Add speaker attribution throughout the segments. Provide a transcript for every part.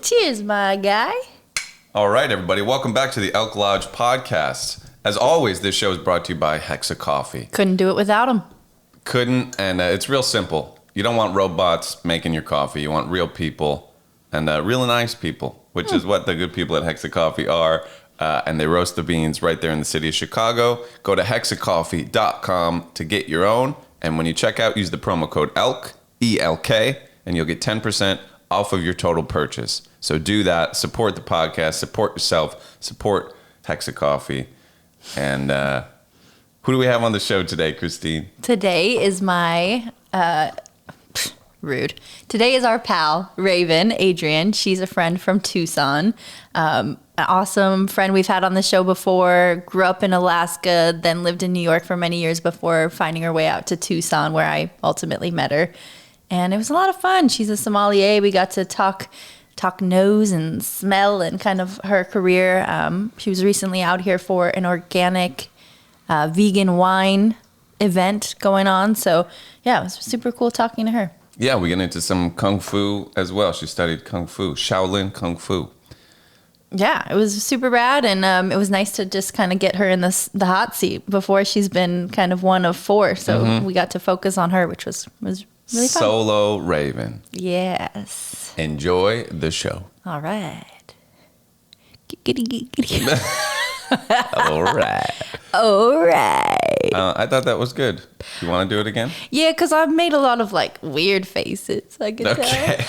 Speaker 1: Cheers, my guy.
Speaker 2: All right, everybody. Welcome back to the Elk Lodge podcast. As always, this show is brought to you by Hexa Coffee.
Speaker 1: Couldn't do it without him.
Speaker 2: Couldn't, and it's real simple. You don't want robots making your coffee. You want real people and real nice people, which is what the good people at Hexa Coffee are. And they roast the beans right there in the city of Chicago. Go to hexacoffee.com to get your own. And when you check out, use the promo code ELK, E-L-K, and you'll get 10% off of your total purchase. So do that. Support the podcast. Support yourself. Support Hexa Coffee. And who do we have on the show today, Christine?
Speaker 1: Today is my... rude. Today is our pal, Raven, Adrian. She's a friend from Tucson. An awesome friend we've had on the show before. Grew up in Alaska, then lived in New York for many years before finding her way out to Tucson, where I ultimately met her. And it was a lot of fun. She's a sommelier. We got to talk nose and smell and kind of her career. She was recently out here for an organic vegan wine event going on. So, yeah, it was super cool talking to her.
Speaker 2: Yeah, we get into some Kung Fu as well. She studied Kung Fu, Shaolin Kung Fu.
Speaker 1: Yeah, it was super rad, and it was nice to just kind of get her in the hot seat before she's been kind of one of four. So we got to focus on her, which was really fun.
Speaker 2: Solo Raven.
Speaker 1: Yes.
Speaker 2: Enjoy the show.
Speaker 1: All right.
Speaker 2: All right.
Speaker 1: All right.
Speaker 2: I thought that was good. You want to do it again?
Speaker 1: Yeah, because I've made a lot of like weird faces. I can
Speaker 2: Okay.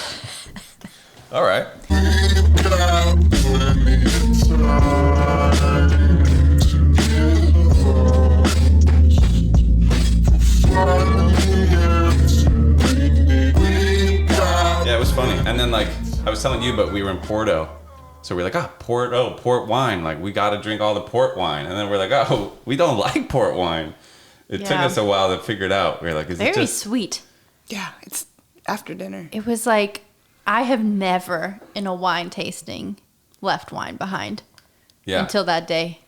Speaker 2: All right. Yeah, it was funny. And then like I was telling you, but we were in Porto. So we're like, port wine. Like, we got to drink all the port wine. And then we're like, we don't like port wine. It took us a while to figure it out. We were like, is it just
Speaker 1: sweet.
Speaker 3: Yeah, it's after dinner.
Speaker 1: It was like, I have never in a wine tasting left wine behind.
Speaker 2: Yeah.
Speaker 1: Until that day.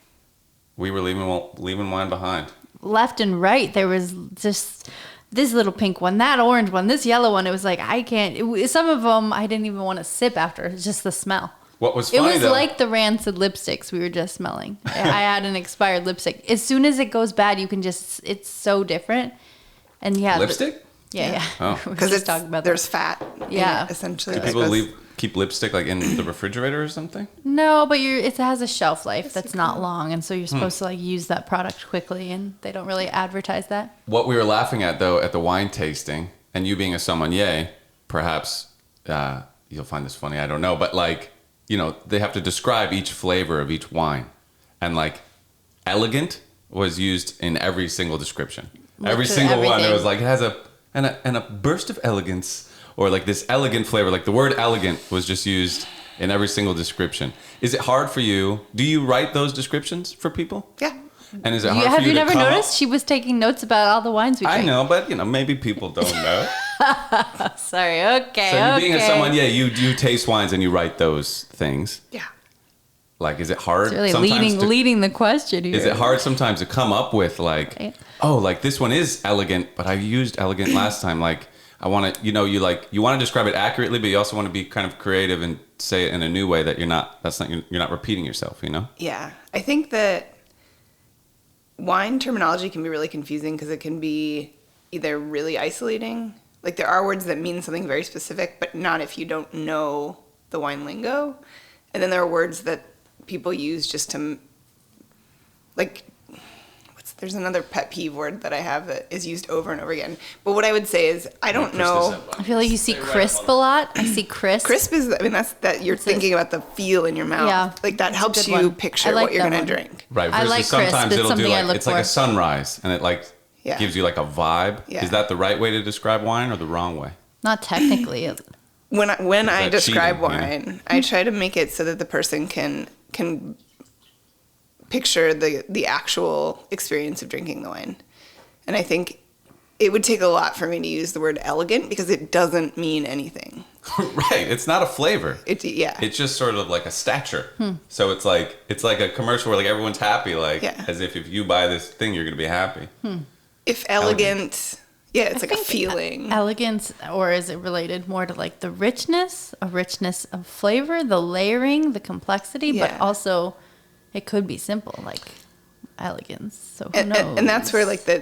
Speaker 2: We were leaving wine behind.
Speaker 1: Left and right, there was just this little pink one, that orange one, this yellow one. It was like, some of them I didn't even want to sip after. It's just the smell.
Speaker 2: What was funny,
Speaker 1: it was like the rancid lipsticks we were just smelling. I had an expired lipstick. As soon as it goes bad, you can just, it's so different. And yeah.
Speaker 2: Lipstick?
Speaker 1: Yeah.
Speaker 2: Oh.
Speaker 3: Because there's fat in it, essentially.
Speaker 2: Do people keep lipstick like in the refrigerator or something?
Speaker 1: No, but it has a shelf life that's not long. And so you're supposed to like use that product quickly, and they don't really advertise that.
Speaker 2: What we were laughing at though, at the wine tasting, and you being a sommelier, perhaps you'll find this funny, I don't know, but like, you know, they have to describe each flavor of each wine. And like, elegant was used in every single description. Every single one. It was like, it has a burst of elegance, or like this elegant flavor. Like the word elegant was just used in every single description. Is it hard for you? Do you write those descriptions for people?
Speaker 3: Yeah.
Speaker 2: And is it hard for you to
Speaker 1: Have you never
Speaker 2: come
Speaker 1: noticed? She was taking notes about all the wines we drank.
Speaker 2: I know, but you know, maybe people don't know.
Speaker 1: Sorry, okay,
Speaker 2: So you being a someone, you taste wines and you write those things.
Speaker 3: Yeah.
Speaker 2: Like, is it hard?
Speaker 1: It's really leading the question here.
Speaker 2: Is it hard sometimes to come up with like, like this one is elegant, but I used elegant last time. Like, I want to, you want to describe it accurately, but you also want to be kind of creative and say it in a new way that you're not repeating yourself, you know?
Speaker 3: Yeah. I think that wine terminology can be really confusing because it can be either really isolating. Like, there are words that mean something very specific, but not if you don't know the wine lingo. And then there are words that people use just to, like, there's another pet peeve word that I have that is used over and over again. But what I would say is, I don't know.
Speaker 1: I feel like you see crisp a lot. I see crisp.
Speaker 3: Crisp is, that's that you're thinking about the feel in your mouth. Yeah. Like, that helps you picture what you're going to drink.
Speaker 2: Right. Versus
Speaker 1: I like
Speaker 2: sometimes
Speaker 1: crisp.
Speaker 2: it'll do like,
Speaker 1: it's
Speaker 2: like a sunrise, and it like gives you like a vibe. Yeah. Is that the right way to describe wine or the wrong way?
Speaker 1: Not technically.
Speaker 3: When I describe wine, I try to make it so that the person can picture the actual experience of drinking the wine. And I think it would take a lot for me to use the word elegant because it doesn't mean anything.
Speaker 2: Right. It's not a flavor.
Speaker 3: It's
Speaker 2: just sort of like a stature. So it's like a commercial where like everyone's happy, like as if you buy this thing, you're going to be happy.
Speaker 3: If elegant Yeah, it's like a feeling.
Speaker 1: Elegance, or is it related more to like the richness, a richness of flavor, the layering, the complexity, but
Speaker 3: Yeah.
Speaker 1: also it could be simple, like elegance. So who knows?
Speaker 3: And that's where like a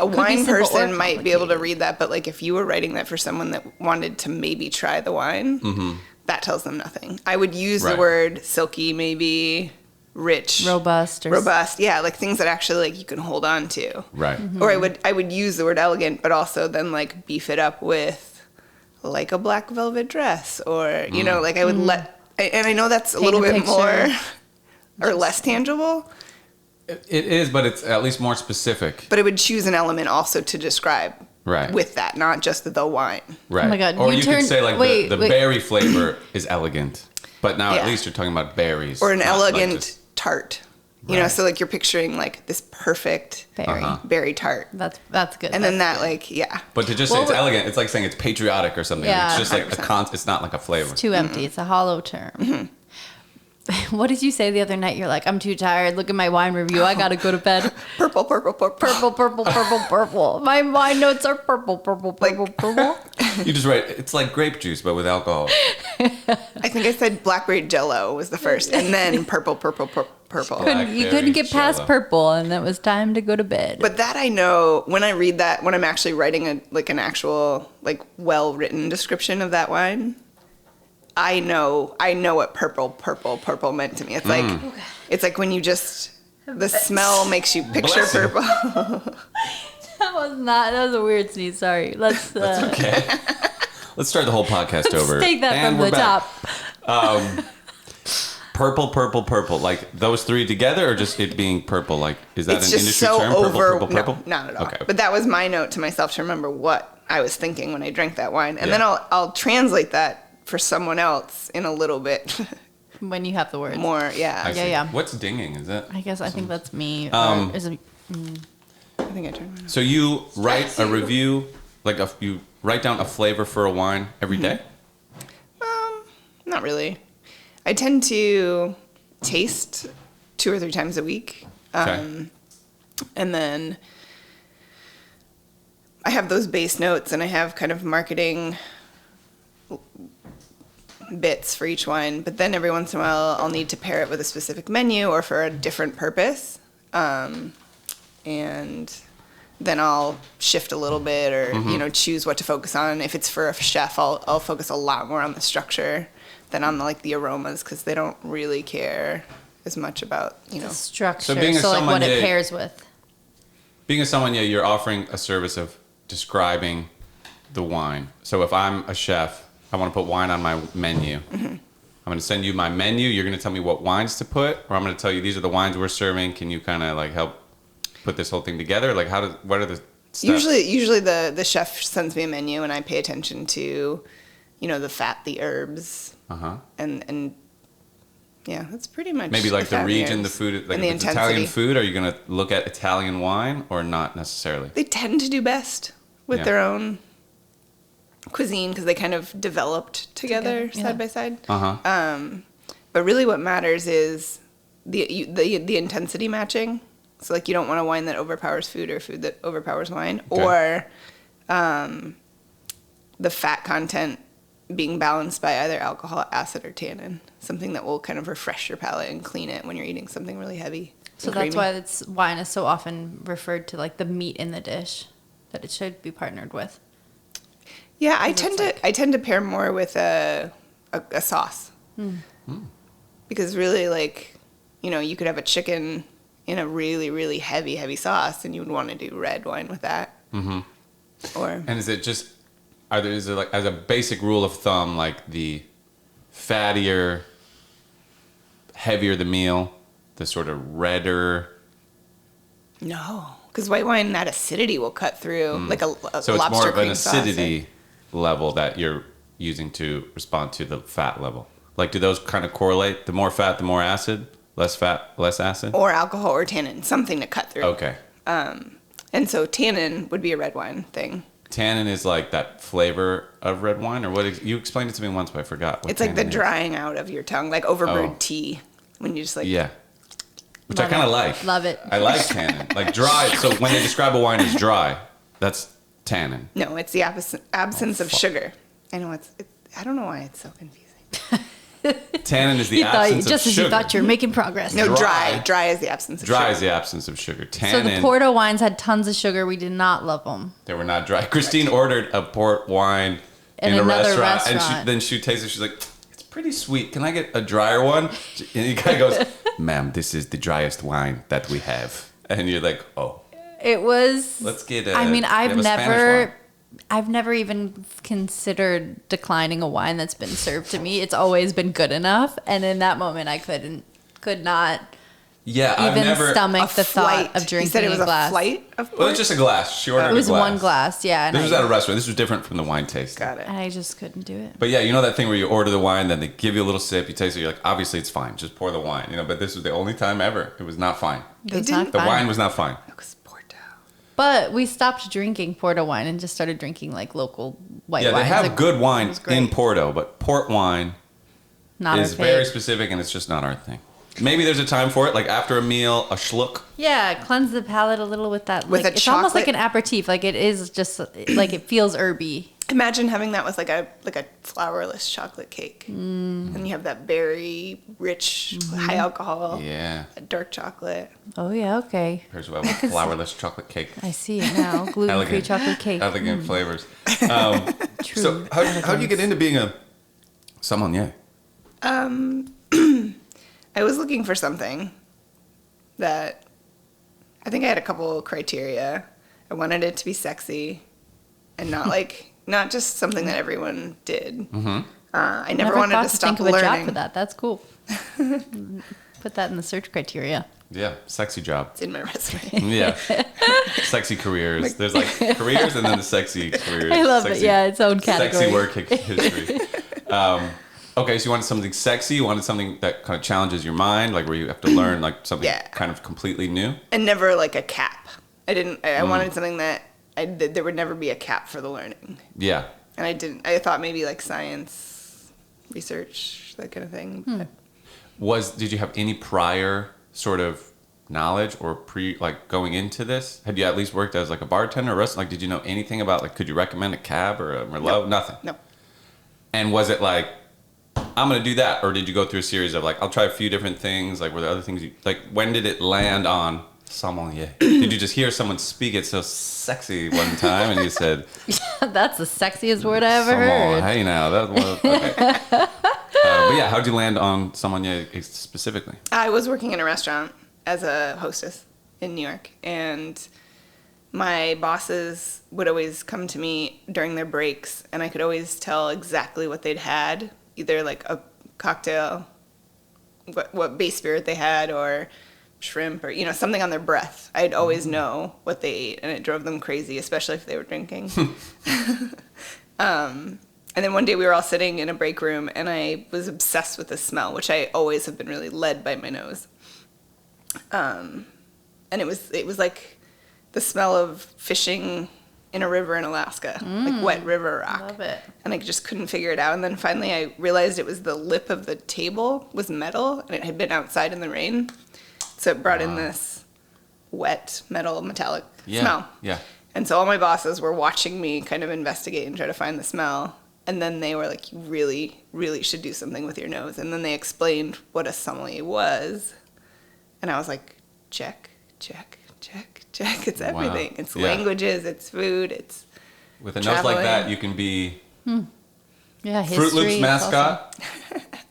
Speaker 1: be
Speaker 3: wine
Speaker 1: simple or
Speaker 3: person might be able to
Speaker 1: complicated.
Speaker 3: read that, but like if you were writing that for someone that wanted to maybe try the wine, that tells them nothing. I would use the
Speaker 2: Right.
Speaker 3: word silky, maybe rich,
Speaker 1: robust, or
Speaker 3: yeah, like things that actually like you can hold on to.
Speaker 2: Right.
Speaker 3: Or I would use the word elegant, but also then like beef it up with like a black velvet dress, or you know, like I would and I know that's a little
Speaker 1: a
Speaker 3: bit more
Speaker 1: picture.
Speaker 3: or less tangible,
Speaker 2: It is, but it's at least more specific.
Speaker 3: but it would choose an element also to describe
Speaker 2: Right.
Speaker 3: with that, not just the wine.
Speaker 2: Right.
Speaker 1: Oh my God,
Speaker 2: Or
Speaker 1: you
Speaker 2: you could
Speaker 1: turned-
Speaker 2: say like
Speaker 1: wait,
Speaker 2: the
Speaker 1: wait.
Speaker 2: berry flavor is elegant, but now
Speaker 3: Yeah.
Speaker 2: at least you're talking about berries.
Speaker 3: Or an
Speaker 2: not like
Speaker 3: elegant
Speaker 2: just-
Speaker 3: tart. You know,
Speaker 2: Right.
Speaker 3: so like you're picturing like this perfect
Speaker 1: berry.
Speaker 3: berry tart.
Speaker 1: That's good.
Speaker 3: And then
Speaker 1: That's
Speaker 3: that like, yeah.
Speaker 2: But to just say
Speaker 1: Well,
Speaker 2: it's
Speaker 1: we're-
Speaker 2: elegant, it's like saying it's patriotic or something.
Speaker 1: Yeah.
Speaker 2: It's just like
Speaker 3: 100%.
Speaker 2: it's not like a flavor.
Speaker 1: too empty. It's a hollow term. What did you say the other night? You're like, I'm too tired. Look at my wine review. I gotta go to bed.
Speaker 3: Purple, purple, purple.
Speaker 1: Purple, purple, purple, purple. My wine notes are purple, purple, purple, purple.
Speaker 2: You just write it's like grape juice but with alcohol.
Speaker 3: I think I said blackberry jello was the first, and then purple, purple, purple.
Speaker 1: You couldn't get past
Speaker 2: Jello.
Speaker 1: purple, and it was time to go to bed.
Speaker 3: But that I know when I read that, when I'm actually writing an actual like well written description of that wine, I know what purple, purple, purple meant to me. It's like when you just the smell makes you picture
Speaker 2: Bless you.
Speaker 3: purple.
Speaker 1: that was a weird sneeze. Sorry. Let's
Speaker 2: Okay. Let's start the whole podcast over.
Speaker 1: take that
Speaker 2: And
Speaker 1: from the
Speaker 2: we're back.
Speaker 1: top.
Speaker 2: Purple, purple, purple. Like those three together, or just it being purple? Like is that
Speaker 3: It's
Speaker 2: an
Speaker 3: just
Speaker 2: industry
Speaker 3: so
Speaker 2: term?
Speaker 3: over.
Speaker 2: Purple, purple, purple.
Speaker 3: No, not at all.
Speaker 2: Okay.
Speaker 3: But that was my note to myself to remember what I was thinking when I drank that wine, and
Speaker 2: Yeah.
Speaker 3: then I'll translate that for someone else in a little bit
Speaker 1: When you have the words.
Speaker 3: more. Yeah,
Speaker 2: I
Speaker 3: I,
Speaker 2: see.
Speaker 1: yeah.
Speaker 2: What's dinging? Is that?
Speaker 1: I think that's me.
Speaker 2: Um,
Speaker 1: Or is it,
Speaker 3: think I turned mine off.
Speaker 2: So you write a review, like you write down a flavor for a wine every day?
Speaker 3: Not really. I tend to taste 2 or 3 times a week.
Speaker 2: Okay.
Speaker 3: And then I have those base notes, and I have kind of marketing bits for each wine. But then every once in a while, I'll need to pair it with a specific menu or for a different purpose. And then I'll shift a little bit, or choose what to focus on. If it's for a chef, I'll focus a lot more on the structure than on the aromas, because they don't really care as much about
Speaker 1: structure.
Speaker 2: So being a
Speaker 1: like what it
Speaker 2: sommelier-
Speaker 1: pairs with.
Speaker 2: Being a sommelier, you're offering a service of describing the wine. So if I'm a chef, I want to put wine on my menu. I'm going to send you my menu. You're going to tell me what wines to put, or I'm going to tell you these are the wines we're serving. Can you kind of like help put this whole thing together? Like what are the steps?
Speaker 3: Usually the chef sends me a menu, and I pay attention to the fat, the herbs, and yeah, that's pretty much
Speaker 2: Maybe like the
Speaker 3: fat and
Speaker 2: region, the
Speaker 3: herbs,
Speaker 2: food. Like
Speaker 3: and
Speaker 2: if
Speaker 3: the
Speaker 2: it's Italian
Speaker 3: intensity.
Speaker 2: food, are you going to look at Italian wine or not necessarily?
Speaker 3: They tend to do best with
Speaker 2: Yeah.
Speaker 3: their own cuisine, because they kind of developed together
Speaker 1: Together, yeah.
Speaker 3: side by side.
Speaker 2: Uh-huh.
Speaker 3: But really, what matters is the intensity matching. So like you don't want a wine that overpowers food, or food that overpowers wine,
Speaker 2: Okay.
Speaker 3: or the fat content being balanced by either alcohol, acid, or tannin. Something that will kind of refresh your palate and clean it when you're eating something really heavy.
Speaker 1: So
Speaker 3: and
Speaker 1: that's
Speaker 3: creamy.
Speaker 1: why wine is so often referred to like the meat in the dish that it should be partnered with.
Speaker 3: Yeah, I
Speaker 1: Because
Speaker 3: tend
Speaker 1: it's
Speaker 3: to I tend to pair more with a sauce. Because really, like, you could have a chicken in a really, really heavy sauce, and you would want to do red wine with that. Mm-hmm. Or
Speaker 2: And is it just is it like as a basic rule of thumb, like the fattier, heavier the meal, the sort of redder?
Speaker 3: no, because white wine, that acidity will cut through like a
Speaker 2: So it's
Speaker 3: lobster
Speaker 2: more of an
Speaker 3: cream sauce.
Speaker 2: acidity level that you're using to respond to the fat level. Like, do those kind of correlate? The more fat, the more acid. Less fat, less acid.
Speaker 3: Or alcohol or tannin, something to cut through.
Speaker 2: Okay.
Speaker 3: And so tannin would be a red wine thing.
Speaker 2: Tannin is like that flavor of red wine, or what? You explained it to me once, but I forgot. What
Speaker 3: It's like the
Speaker 2: tannin is.
Speaker 3: drying out of your tongue, like overbrewed
Speaker 2: Oh.
Speaker 3: tea, when you just like
Speaker 2: Yeah. Which I
Speaker 1: Love
Speaker 2: kind of
Speaker 1: it.
Speaker 2: like.
Speaker 1: Love it.
Speaker 2: I like tannin. Like dry. So when they describe a wine as dry, that's tannin.
Speaker 3: No, it's the absence of sugar. I know I don't know why it's so confusing.
Speaker 2: Tannin is the absence of
Speaker 1: just
Speaker 2: sugar.
Speaker 1: as you thought you were making progress.
Speaker 3: No,
Speaker 2: Dry.
Speaker 3: dry is the absence of sugar.
Speaker 2: Dry is the absence of sugar.
Speaker 1: So
Speaker 2: Tannin.
Speaker 1: the Porto wines had tons of sugar. We did not love them.
Speaker 2: They were not dry. Christine ordered a port wine in a
Speaker 1: another
Speaker 2: restaurant, and then she tasted it. She's like, "It's pretty sweet. Can I get a drier one?" And the guy goes, "Ma'am, this is the driest wine that we have." And you're like, "Oh,
Speaker 1: It was.
Speaker 2: let's get."
Speaker 1: I mean,
Speaker 2: we have a Spanish wine.
Speaker 1: I've never even considered declining a wine that's been served to me. It's always been good enough, and in that moment, I could not
Speaker 2: Yeah, I've
Speaker 1: even
Speaker 2: never.
Speaker 1: stomach the
Speaker 3: Flight.
Speaker 1: thought of drinking
Speaker 3: You said it was
Speaker 1: a glass.
Speaker 3: a flight of
Speaker 2: Well, it's just a glass. She ordered
Speaker 1: It was
Speaker 2: a glass.
Speaker 1: one glass, yeah. And
Speaker 2: This was at a restaurant. This was different from the wine tasting.
Speaker 3: Got it.
Speaker 1: and I just couldn't do it.
Speaker 2: But yeah, you know that thing where you order the wine, then they give you a little sip, you taste it, you're like, obviously it's fine, just pour the wine. You know, but this was the only time ever it was not fine.
Speaker 1: It's
Speaker 3: didn't-
Speaker 1: not
Speaker 2: The
Speaker 1: fine.
Speaker 2: wine was not fine.
Speaker 3: It was Porto.
Speaker 1: But we stopped drinking Porto wine and just started drinking like local white
Speaker 2: Yeah,
Speaker 1: wines.
Speaker 2: they have
Speaker 1: Like,
Speaker 2: good wine
Speaker 1: was great.
Speaker 2: in Porto, but port wine
Speaker 1: not
Speaker 2: is
Speaker 1: our
Speaker 2: very
Speaker 1: fave.
Speaker 2: specific, and it's just not our thing. Maybe there's a time for it, like after a meal, a schluck.
Speaker 1: Yeah, cleanse the palate a little with that.
Speaker 3: With
Speaker 1: like,
Speaker 3: a
Speaker 1: it's almost like
Speaker 3: chocolate-
Speaker 1: an aperitif. Like it is just like it feels herby.
Speaker 3: Imagine having that with like a flourless chocolate cake,
Speaker 1: Mm.
Speaker 3: and you have that very rich,
Speaker 1: Mm-hmm.
Speaker 3: high alcohol,
Speaker 2: Yeah.
Speaker 3: dark chocolate.
Speaker 1: Oh yeah, okay.
Speaker 2: Here's what with flourless chocolate cake.
Speaker 1: I see it now. Gluten-free chocolate cake.
Speaker 2: Elegant flavors.
Speaker 1: True.
Speaker 2: So how do you get into being a sommelier?
Speaker 3: I was looking for something that I think I had a couple criteria. I wanted it to be sexy and not just something that everyone did. Mm-hmm. I never wanted
Speaker 1: thought
Speaker 3: to stop
Speaker 1: think of a job
Speaker 3: learning.
Speaker 1: for that. That's cool. Put that in the search criteria.
Speaker 2: Yeah, sexy job.
Speaker 3: It's in my resume.
Speaker 2: Yeah. Sexy careers. There's like careers and then the sexy careers.
Speaker 1: I love it.
Speaker 2: Sexy-
Speaker 1: Yeah, its own category.
Speaker 2: Sexy work history. Okay, so you wanted something sexy. You wanted something that kind of challenges your mind, like where you have to learn like something
Speaker 3: Yeah.
Speaker 2: kind of completely new.
Speaker 3: And never like a cap. I
Speaker 2: Mm.
Speaker 3: wanted something that there would never be a cap for the learning.
Speaker 2: Yeah.
Speaker 3: And I didn't. I thought maybe like science, research, that kind of thing. But
Speaker 2: Did you have any prior sort of knowledge or going into this? Had you at least worked as like a bartender or restaurant? Like, did you know anything about like, could you recommend a cab or a Merlot? Nothing.
Speaker 3: no.
Speaker 2: And was it like, I'm going to do that? Or did you go through a series of like, I'll try a few different things? Like, were there other things when did it land on sommelier? Did you just hear someone speak it so sexy one time and you said,
Speaker 1: That's the sexiest word I ever heard.
Speaker 2: hey now, that was, okay. But yeah, how'd you land on sommelier specifically?
Speaker 3: I was working in a restaurant as a hostess in New York, and my bosses would always come to me during their breaks, and I could always tell exactly what they'd had, either like a cocktail, what base spirit they had, or shrimp, or something on their breath. I'd always know what they ate, and it drove them crazy, especially if they were drinking. And then one day we were all sitting in a break room, and I was obsessed with the smell, which I always have been really led by my nose. And it was like the smell of fishing in a river in Alaska, like wet river rock.
Speaker 1: Love it.
Speaker 3: And I just couldn't figure it out. And then finally I realized it was the lip of the table was metal, and it had been outside in the rain. So it brought in this wet metal metallic smell.
Speaker 2: Yeah.
Speaker 3: And so all my bosses were watching me kind of investigate and try to find the smell. And then they were like, you really, really should do something with your nose. And then they explained what a sommelier was. And I was like, check, check, check, check. It's everything. It's
Speaker 2: Yeah.
Speaker 3: languages, it's food, it's
Speaker 2: With a nose like that,
Speaker 3: traveling.
Speaker 2: you can be
Speaker 1: Yeah, history.
Speaker 2: Fruit Loops
Speaker 1: it's
Speaker 2: mascot.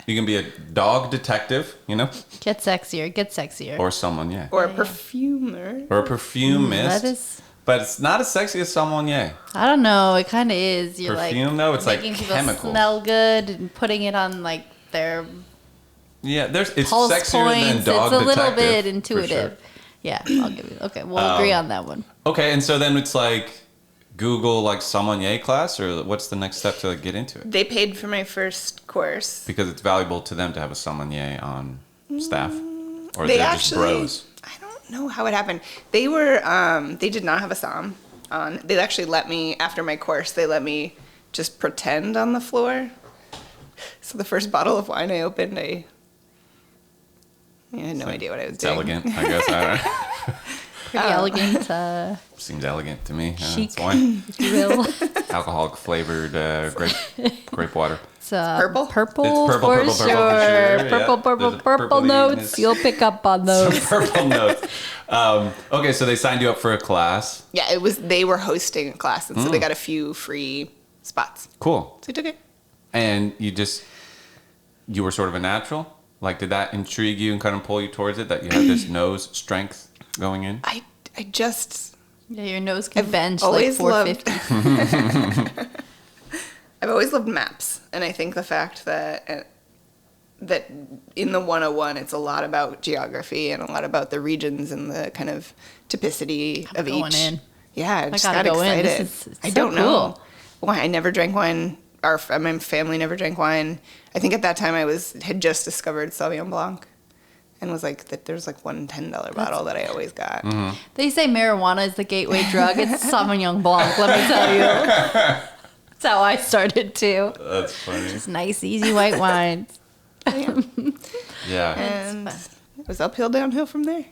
Speaker 2: You can be a dog detective,
Speaker 1: awesome. Get sexier.
Speaker 2: or sommelier.
Speaker 3: or a perfumer.
Speaker 2: Or a perfumist.
Speaker 1: That is.
Speaker 2: But it's not as sexy as sommelier.
Speaker 1: I don't know. It kind of is. You're
Speaker 2: Perfume,
Speaker 1: like
Speaker 2: though, it's like
Speaker 1: making people
Speaker 2: chemicals.
Speaker 1: smell good and putting it on like their
Speaker 2: Yeah, it's
Speaker 1: pulse
Speaker 2: sexier
Speaker 1: points.
Speaker 2: than dog
Speaker 1: It's a little
Speaker 2: detective,
Speaker 1: bit
Speaker 2: for
Speaker 1: intuitive.
Speaker 2: sure.
Speaker 1: Yeah, I'll give you. Okay, we'll agree on that one.
Speaker 2: Okay, and so then it's like Google like sommelier class, or what's the next step to like, get into it?
Speaker 3: They paid for my first course.
Speaker 2: Because it's valuable to them to have a sommelier on staff, or
Speaker 3: They
Speaker 2: they're
Speaker 3: actually,
Speaker 2: just bros.
Speaker 3: I don't know how it happened. They were, they did not have a somm on. They actually let me, after my course, they let me just pretend on the floor. So the first bottle of wine I opened, I had no idea what I was
Speaker 2: It's
Speaker 3: doing.
Speaker 2: elegant, I guess. I don't know.
Speaker 1: Pretty elegant,
Speaker 2: Seems elegant to me.
Speaker 1: chic,
Speaker 2: It's wine.
Speaker 1: if you will.
Speaker 2: Alcoholic flavored grape water.
Speaker 1: It's
Speaker 3: Purple?
Speaker 1: purple,
Speaker 2: It's purple,
Speaker 1: for
Speaker 2: purple,
Speaker 1: sure.
Speaker 2: purple for sure,
Speaker 1: Purple,
Speaker 2: yeah.
Speaker 1: purple,
Speaker 2: There's a
Speaker 1: purple notes.
Speaker 2: purpliness.
Speaker 1: You'll pick up on those.
Speaker 2: Some purple notes. Okay, so they signed you up for a class.
Speaker 3: Yeah, they were hosting a class, and so they got a few free spots.
Speaker 2: Cool.
Speaker 3: So I took it.
Speaker 2: And you were sort of a natural? Like, did that intrigue you and kind of pull you towards it, that you had this nose strength going in?
Speaker 3: I just
Speaker 1: Yeah, your nose can bench like
Speaker 3: always
Speaker 1: 450.
Speaker 3: I've always loved maps, and I think the fact that in the 101 it's a lot about geography and a lot about the regions and the kind of typicity of
Speaker 1: going
Speaker 3: each.
Speaker 1: in.
Speaker 3: Yeah, I just
Speaker 1: gotta
Speaker 3: got
Speaker 1: go in.
Speaker 3: excited.
Speaker 1: It's
Speaker 3: I
Speaker 1: so
Speaker 3: don't know
Speaker 1: cool.
Speaker 3: why I never drank wine. My family never drank wine. I think at that time had just discovered Sauvignon Blanc, and was like that. There's like one $10 bottle that I always got.
Speaker 2: Mm-hmm.
Speaker 1: They say marijuana is the gateway drug. It's Sauvignon Blanc, let me tell you. That's how I started too.
Speaker 2: That's funny.
Speaker 1: Just nice, easy white wines.
Speaker 2: Yeah.
Speaker 3: And it was uphill, downhill from there.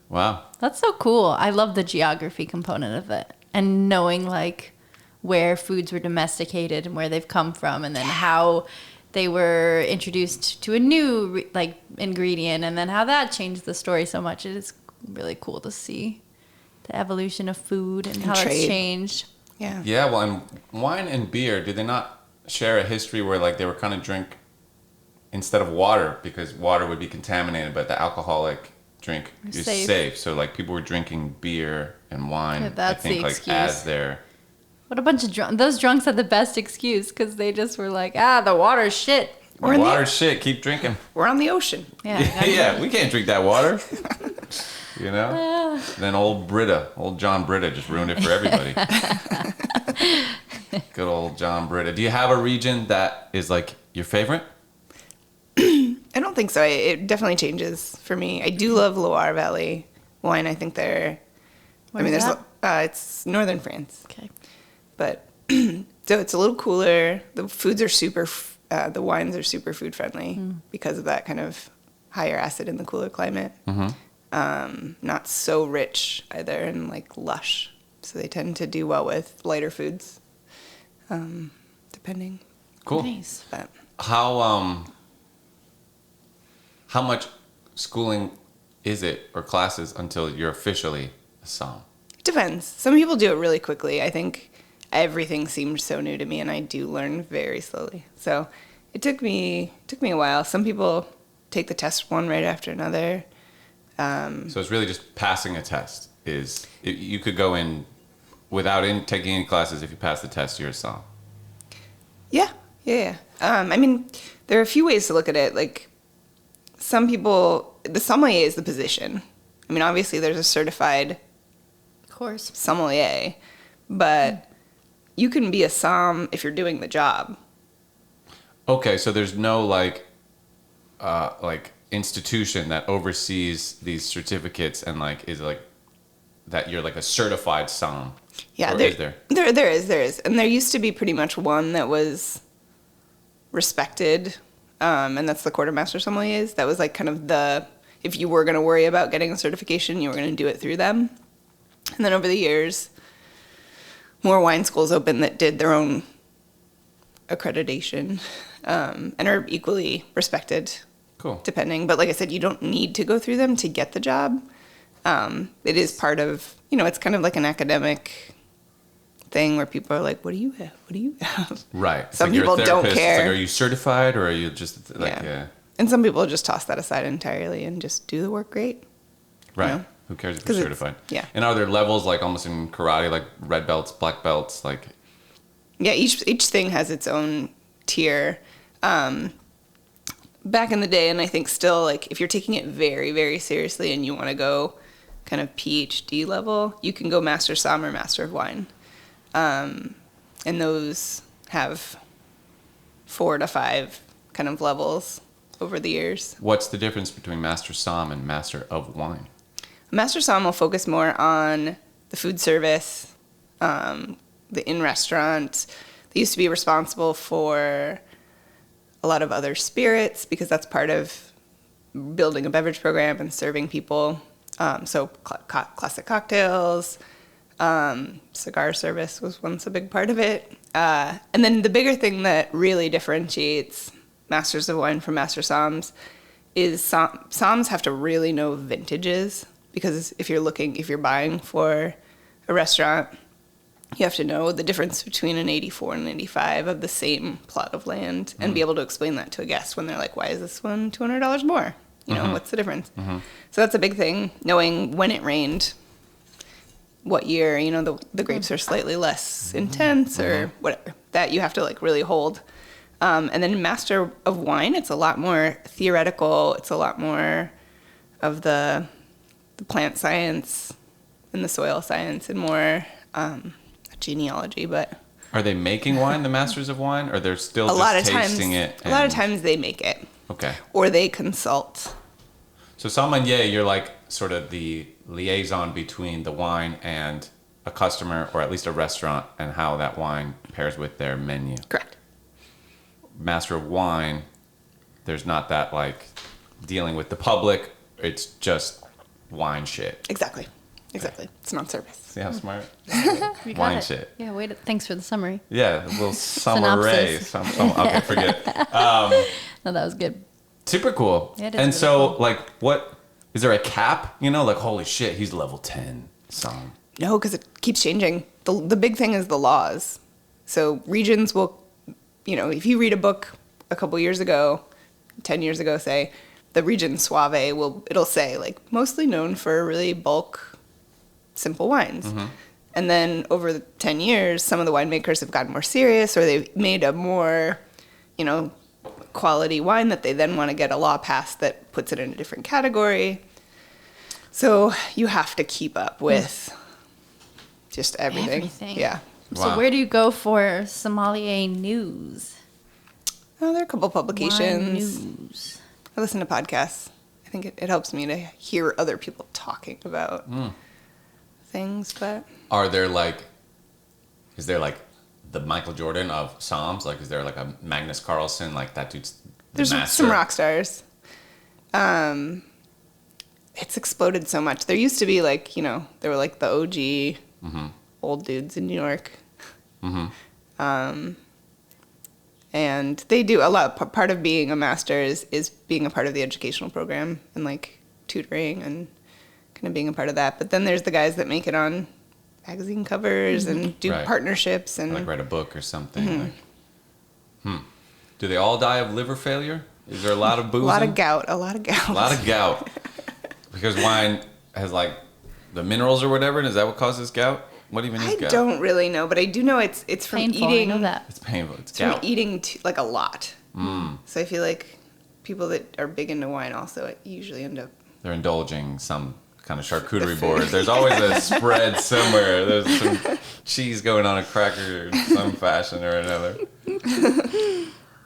Speaker 2: Wow.
Speaker 1: That's so cool. I love the geography component of it. And knowing like where foods were domesticated and where they've come from, and then how they were introduced to a new like ingredient, and then how that changed the story so much. It is really cool to see the evolution of food and how
Speaker 3: trade.
Speaker 1: it's changed.
Speaker 3: Yeah.
Speaker 2: Yeah, well, and wine and beer, do they not share a history where like they were kind of drink instead of water, because water would be contaminated, but the alcoholic drink is safe. So like people were drinking beer and wine,
Speaker 1: Yeah, that's
Speaker 2: I think,
Speaker 1: the
Speaker 2: like
Speaker 1: excuse.
Speaker 2: as their...
Speaker 1: What a bunch of drunks. Those drunks had the best excuse because they just were like, the water's shit.
Speaker 2: Water's shit, keep drinking.
Speaker 3: We're on the ocean.
Speaker 1: Yeah.
Speaker 2: Yeah, we can't drink that water. You know? Then old John Britta just ruined it for everybody. Good old John Britta. Do you have a region that is like your favorite?
Speaker 3: I don't think so. It definitely changes for me. I do love Loire Valley wine. I think
Speaker 1: Where's
Speaker 3: it's northern France,
Speaker 1: Okay.
Speaker 3: but so it's a little cooler. The foods are the wines are super food friendly because of that kind of higher acid in the cooler climate. Not so rich either and like lush, so they tend to do well with lighter foods, depending.
Speaker 2: Cool.
Speaker 1: Nice.
Speaker 3: But
Speaker 2: How much schooling is it, or classes, until you're officially a somm?
Speaker 3: it depends. Some people do it really quickly. I think everything seemed so new to me, and I do learn very slowly. So it took me a while. Some people take the test one right after another.
Speaker 2: So it's really just passing a test. You could go in without taking any classes. If you pass the test, you're a somm.
Speaker 3: Yeah. I mean, there are a few ways to look at it. Like, some people, the sommelier is the position. I mean, obviously there's a certified
Speaker 1: Of course.
Speaker 3: sommelier, but you can be a somm if you're doing the job.
Speaker 2: Okay, so there's no like institution that oversees these certificates and like is like that you're like a certified somm.
Speaker 3: Yeah,
Speaker 2: Or
Speaker 3: there
Speaker 2: is there?
Speaker 3: There is. And there used to be pretty much one that was respected, and that's the quartermaster sommeliers. That was like kind of if you were going to worry about getting a certification, you were going to do it through them. And then over the years, more wine schools opened that did their own accreditation, and are equally respected.
Speaker 2: Cool.
Speaker 3: Depending. But like I said, you don't need to go through them to get the job. It is part of, it's kind of like an academic thing where people are like, what do you have? What do you have?
Speaker 2: Right. It's
Speaker 3: Some
Speaker 2: like you're a
Speaker 3: people don't
Speaker 2: therapist. It's
Speaker 3: care.
Speaker 2: like, are you certified, or are you just like
Speaker 3: Yeah. And some people just toss that aside entirely and just do the work great.
Speaker 2: right?
Speaker 3: know?
Speaker 2: Who cares if
Speaker 3: 'Cause
Speaker 2: you're
Speaker 3: it's-
Speaker 2: certified?
Speaker 3: yeah.
Speaker 2: And are there levels like almost in karate, like red belts, black belts, like?
Speaker 3: Yeah, each thing has its own tier. Back in the day, and I think still, like, if you're taking it very, very seriously and you want to go kind of PhD level, you can go Master Somm or Master of Wine. And those have 4 to 5 kind of levels over the years.
Speaker 2: What's the difference between Master Somm and Master of Wine?
Speaker 3: Master Somm will focus more on the food service, the in-restaurant. They used to be responsible for a lot of other spirits because that's part of building a beverage program and serving people. So classic cocktails, cigar service was once a big part of it. And then the bigger thing that really differentiates Masters of Wine from Master Somms is Somms have to really know vintages, because if you're buying for a restaurant, you have to know the difference between an 84 and an 85 of the same plot of land and be able to explain that to a guest when they're like, why is this one $200 more? What's the difference? So that's a big thing, knowing when it rained, what year, the grapes are slightly less intense or whatever, that you have to like really hold. And then in Master of Wine, it's a lot more theoretical. It's a lot more of the plant science and the soil science and more genealogy. But
Speaker 2: are they making wine, the Masters of Wine, or they're still tasting it?
Speaker 3: A lot of times they make it.
Speaker 2: Okay.
Speaker 3: Or they consult.
Speaker 2: So sommelier, you're like sort of the liaison between the wine and a customer, or at least a restaurant, and how that wine pairs with their menu.
Speaker 3: Correct.
Speaker 2: Master of Wine, there's not that like dealing with the public. It's just wine shit.
Speaker 3: Exactly. It's not service.
Speaker 2: See how smart?
Speaker 1: You got
Speaker 2: Wine
Speaker 1: it.
Speaker 2: shit.
Speaker 1: Yeah, thanks for the summary.
Speaker 2: Yeah, a little summary. Okay, forget it.
Speaker 1: No, that was good.
Speaker 2: Super cool.
Speaker 1: Yeah, it is
Speaker 2: and
Speaker 1: really
Speaker 2: so,
Speaker 1: cool.
Speaker 2: like, what is there a cap? Like, holy shit, he's level 10. Some.
Speaker 3: No, because it keeps changing. The big thing is the laws. So regions will, if you read a book a couple years ago, 10 years ago, say, the region Suave it'll say, like, mostly known for really bulk, simple wines. And then over the 10 years, some of the winemakers have gotten more serious, or they've made a more, quality wine that they then want to get a law passed that puts it in a different category. So you have to keep up with just everything. Yeah.
Speaker 1: So
Speaker 2: Wow.
Speaker 1: where do you go for sommelier news?
Speaker 3: Oh, there are a couple
Speaker 1: Wine
Speaker 3: publications.
Speaker 1: news.
Speaker 3: I listen to podcasts. I think it helps me to hear other people talking about things, but...
Speaker 2: Is there like the Michael Jordan of Somms? Like, is there like a Magnus Carlsen? Like, that dude's the
Speaker 3: There's
Speaker 2: master?
Speaker 3: some rock stars. It's exploded so much. There used to be like, there were like the OG old dudes in New York. And they do a lot. Part of being a master is being a part of the educational program and like tutoring and kind of being a part of that. But then there's the guys that make it on magazine covers and do
Speaker 2: Right.
Speaker 3: partnerships and
Speaker 2: Like write a book or something. Do they all die of liver failure? Is there a lot of boozing?
Speaker 3: a lot of gout.
Speaker 2: A lot of gout. Because wine has like the minerals or whatever. And is that what causes gout? What even is
Speaker 3: I
Speaker 2: gout?
Speaker 3: don't really know, but I do know it's from
Speaker 1: Painful,
Speaker 3: eating.
Speaker 1: I know that.
Speaker 2: It's painful. It's
Speaker 3: It's from
Speaker 2: gout.
Speaker 3: eating like a lot. So I feel like people that are big into wine also usually end up.
Speaker 2: They're indulging some kind of charcuterie
Speaker 3: The food.
Speaker 2: board. There's always a spread somewhere. There's some cheese going on a cracker in some fashion or another.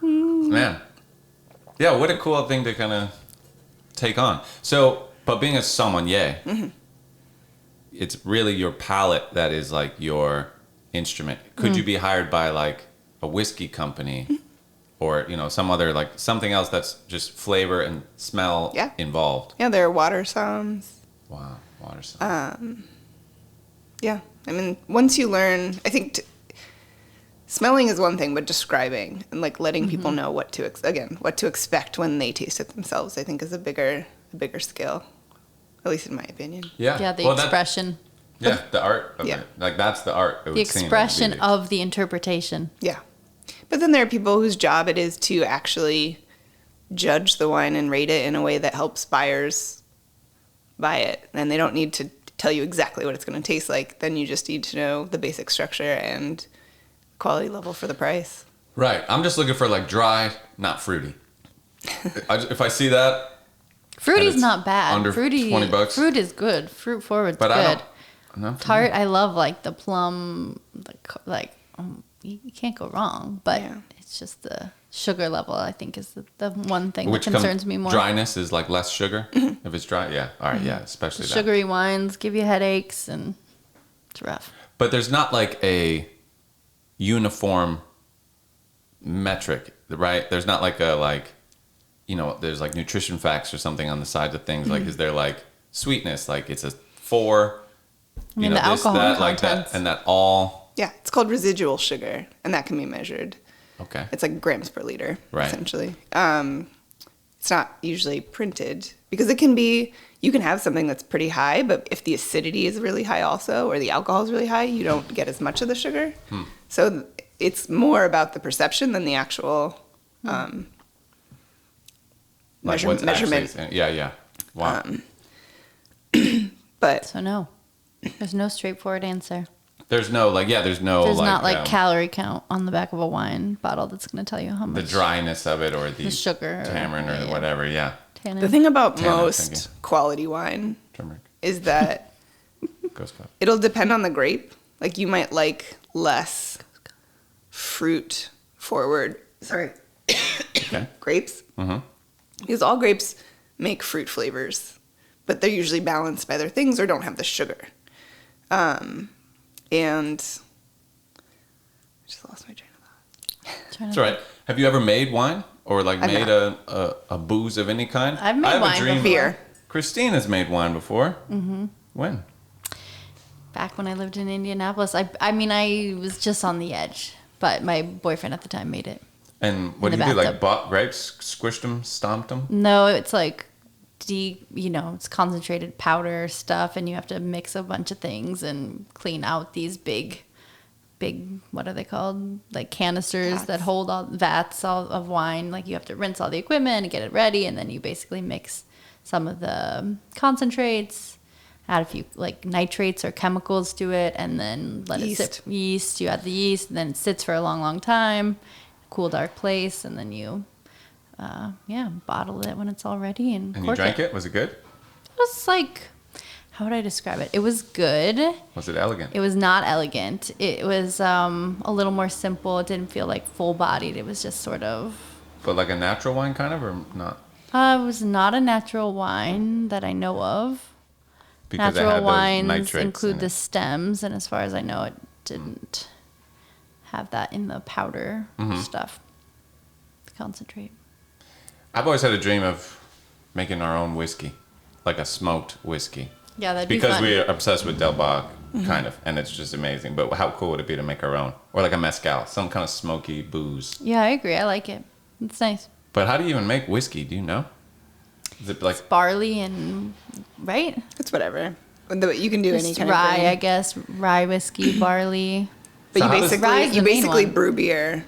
Speaker 2: Man. Yeah, what a cool thing to kind of take on. So, but being a sommelier, it's really your palate that is like your instrument. Could you be hired by like a whiskey company or, some other, like something else that's just flavor and smell involved?
Speaker 3: Yeah, there are water somms.
Speaker 2: Wow, water sauce.
Speaker 3: Yeah, I mean, once you learn, I think smelling is one thing, but describing and like letting people know what to expect when they taste it themselves, I think is a bigger skill, at least in my opinion.
Speaker 1: Yeah, the expression.
Speaker 2: The art of
Speaker 3: Yeah.
Speaker 2: it. Like, that's the art.
Speaker 1: The expression of the interpretation.
Speaker 3: Yeah, but then there are people whose job it is to actually judge the wine and rate it in a way that helps buyers buy it, and they don't need to tell you exactly what it's going to taste like. Then you just need to know the basic structure and quality level for the price.
Speaker 2: Right. I'm just looking for like dry, not fruity. If I see that,
Speaker 1: Fruity's
Speaker 2: it's
Speaker 1: not bad.
Speaker 2: under $20.
Speaker 1: Fruit is good. Fruit forward's
Speaker 2: but
Speaker 1: good.
Speaker 2: I don't. Not
Speaker 1: Tart, I love like the plum, you can't go wrong. But
Speaker 3: Yeah.
Speaker 1: it's just the sugar level, I think, is the one thing
Speaker 2: Which
Speaker 1: that concerns me more.
Speaker 2: Dryness is like less sugar. If it's dry, yeah. All right, yeah, especially that.
Speaker 1: Sugary wines give you headaches, and it's rough.
Speaker 2: But there's not like a uniform metric, right? There's not like a there's like nutrition facts or something on the sides of things. Like, is there like sweetness. Like it's a 4.
Speaker 1: I mean, the alcohol
Speaker 2: like
Speaker 1: contents.
Speaker 2: that, and that all.
Speaker 3: Yeah, it's called residual sugar, and that can be measured.
Speaker 2: Okay.
Speaker 3: It's like grams per liter,
Speaker 2: Right.
Speaker 3: essentially. It's not usually printed because it can be, you can have something that's pretty high, but if the acidity is really high also, or the alcohol is really high, you don't get as much of the sugar. So it's more about the perception than the actual
Speaker 2: Like what's
Speaker 3: measurement.
Speaker 2: actually, yeah. Wow.
Speaker 3: But
Speaker 1: So no, there's no straightforward answer.
Speaker 2: there's no
Speaker 1: There's not like calorie count on the back of a wine bottle that's going to tell you how
Speaker 2: the
Speaker 1: much
Speaker 2: dryness of it or the
Speaker 1: sugar
Speaker 2: tamarind or whatever. Yeah.
Speaker 1: tannin.
Speaker 3: the thing about
Speaker 2: Tannin,
Speaker 3: most
Speaker 2: thinking.
Speaker 3: quality wine
Speaker 2: Turmeric.
Speaker 3: is that
Speaker 2: Ghost cup.
Speaker 3: it'll depend on the grape. Like you might like less fruit forward,
Speaker 2: Okay.
Speaker 3: grapes. Because all grapes make fruit flavors, but they're usually balanced by other things or don't have the sugar. And I just lost my train of thought.
Speaker 2: That's all right. Have you ever made wine or like
Speaker 3: I've
Speaker 2: made a booze of any kind?
Speaker 1: I've made
Speaker 2: I have
Speaker 1: wine
Speaker 2: a dream.
Speaker 1: before.
Speaker 3: Beer.
Speaker 2: Christine has made wine before. Mm-hmm. When?
Speaker 1: Back when I lived in Indianapolis, I mean, I was just on the edge, but my boyfriend at the time made it.
Speaker 2: And what
Speaker 1: In
Speaker 2: do
Speaker 1: the
Speaker 2: you do? Like
Speaker 1: bathtub.
Speaker 2: bought grapes, squished them, stomped them?
Speaker 1: No, it's like it's concentrated powder stuff, and you have to mix a bunch of things and clean out these big, what are they called? Like canisters
Speaker 3: Vats.
Speaker 1: that hold all vats of wine. Like you have to rinse all the equipment and get it ready, and then you basically mix some of the concentrates, add a few like nitrates or chemicals to it, and then let it sit. Yeast. You add the yeast, and then it sits for a long, long time, cool, dark place, and then you, bottle it when it's all ready and
Speaker 2: And you
Speaker 1: cork
Speaker 2: drank it? Was it good?
Speaker 1: It was like, how would I describe it? It was good.
Speaker 2: Was it elegant?
Speaker 1: It was not elegant. It was a little more simple. It didn't feel like full-bodied. It was just sort of.
Speaker 2: But like a natural wine kind of or not?
Speaker 1: It was not a natural wine that I know of.
Speaker 2: Because it
Speaker 1: Natural
Speaker 2: had those
Speaker 1: wines
Speaker 2: nitrates
Speaker 1: include
Speaker 2: in
Speaker 1: the
Speaker 2: it.
Speaker 1: stems, and as far as I know, it didn't have that in the powder
Speaker 2: Mm-hmm.
Speaker 1: stuff. The concentrate.
Speaker 2: I've always had a dream of making our own whiskey, like a smoked whiskey.
Speaker 1: Yeah, that'd be
Speaker 2: Because
Speaker 1: fun.
Speaker 2: we're obsessed with Del Bog, kind of, and it's just amazing. But how cool would it be to make our own? Or like a mezcal, some kind of smoky booze.
Speaker 1: Yeah, I agree. I like it. It's nice.
Speaker 2: But how do you even make whiskey? Do you know? Is it like
Speaker 1: Barley and, right?
Speaker 3: It's whatever. You can do any
Speaker 1: Just
Speaker 3: kind
Speaker 1: rye,
Speaker 3: of grain.
Speaker 1: I guess. Rye whiskey, barley.
Speaker 3: But
Speaker 2: So
Speaker 3: you
Speaker 2: how does-
Speaker 1: Rye is
Speaker 3: basically
Speaker 1: the main one.
Speaker 3: brew beer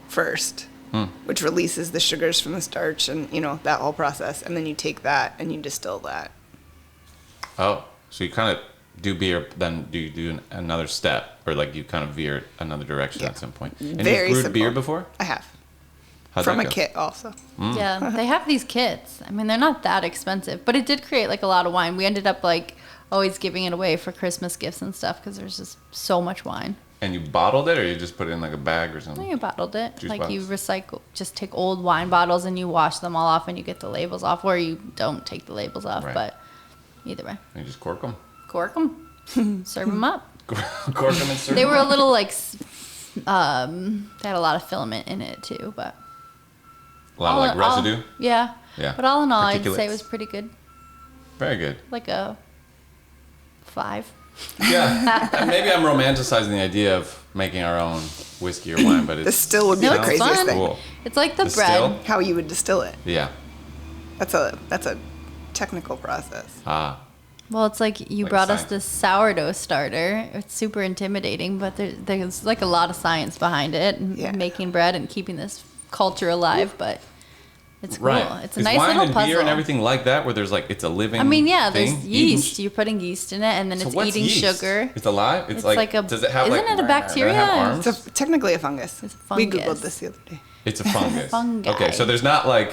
Speaker 3: first, which releases the sugars from the starch and that whole process, and then you take that and you distill that.
Speaker 2: oh, so you kind of do beer, then do you do another step, or like you kind of veer another direction
Speaker 3: Yeah.
Speaker 2: at some point? And
Speaker 3: Very
Speaker 2: you've brewed
Speaker 3: simple.
Speaker 2: beer before?
Speaker 3: I have
Speaker 2: How'd
Speaker 3: from
Speaker 2: that
Speaker 3: a
Speaker 2: go?
Speaker 3: kit also.
Speaker 1: Yeah, they have these kits. I mean, they're not that expensive, but it did create like a lot of wine. We ended up like always giving it away for Christmas gifts and stuff because there's just so much wine.
Speaker 2: And you bottled it, or you just put it in like a bag or
Speaker 1: Well,
Speaker 2: something?
Speaker 1: you bottled it.
Speaker 2: Juice
Speaker 1: Like you
Speaker 2: box.
Speaker 1: recycle, just take old wine bottles and you wash them all off and you get the labels off, or you don't take the labels off.
Speaker 2: Right.
Speaker 1: But either way,
Speaker 2: And you just cork them.
Speaker 1: cork them, serve them up.
Speaker 2: Cork them and serve
Speaker 1: They
Speaker 2: them
Speaker 1: were a
Speaker 2: up.
Speaker 1: little like, they had a lot of filament in it too, but.
Speaker 2: A lot of like residue.
Speaker 1: Yeah.
Speaker 2: Yeah.
Speaker 1: But all in all, I'd say
Speaker 2: Particulates.
Speaker 1: it was pretty good.
Speaker 2: Very good.
Speaker 1: Like a 5.
Speaker 2: Yeah. And maybe I'm romanticizing the idea of making our own whiskey or wine, but it's
Speaker 3: The still would be
Speaker 1: No,
Speaker 3: the
Speaker 1: it's
Speaker 3: craziest
Speaker 1: fun.
Speaker 3: thing.
Speaker 2: cool.
Speaker 1: It's like the
Speaker 2: The
Speaker 1: bread.
Speaker 2: still?
Speaker 3: How you would distill it.
Speaker 2: Yeah.
Speaker 3: That's a technical process.
Speaker 2: Ah.
Speaker 1: Well, it's like you
Speaker 2: Like
Speaker 1: brought us
Speaker 2: science.
Speaker 1: this sourdough starter. It's super intimidating, but there's like a lot of science behind it, and
Speaker 3: Yeah.
Speaker 1: making bread and keeping this culture alive. But it's cool.
Speaker 2: Right.
Speaker 1: It's a
Speaker 2: Is
Speaker 1: nice
Speaker 2: wine
Speaker 1: little
Speaker 2: and
Speaker 1: puzzle.
Speaker 2: beer and everything like that, where there's like it's a living.
Speaker 1: I mean, yeah,
Speaker 2: thing,
Speaker 1: there's
Speaker 2: eating
Speaker 1: yeast. You're putting yeast in it, and then
Speaker 2: So
Speaker 1: it's
Speaker 2: what's
Speaker 1: eating
Speaker 2: yeast?
Speaker 1: sugar.
Speaker 2: It's alive. It's,
Speaker 1: It's
Speaker 2: like,
Speaker 1: like a-
Speaker 2: does it have
Speaker 1: isn't
Speaker 2: like?
Speaker 1: it a bacteria?
Speaker 2: Does it have arms?
Speaker 3: It's technically a fungus.
Speaker 1: It's a
Speaker 3: We
Speaker 1: fungus.
Speaker 3: googled this the other day.
Speaker 2: It's a fungus.
Speaker 1: Fungi.
Speaker 2: Okay, so there's not like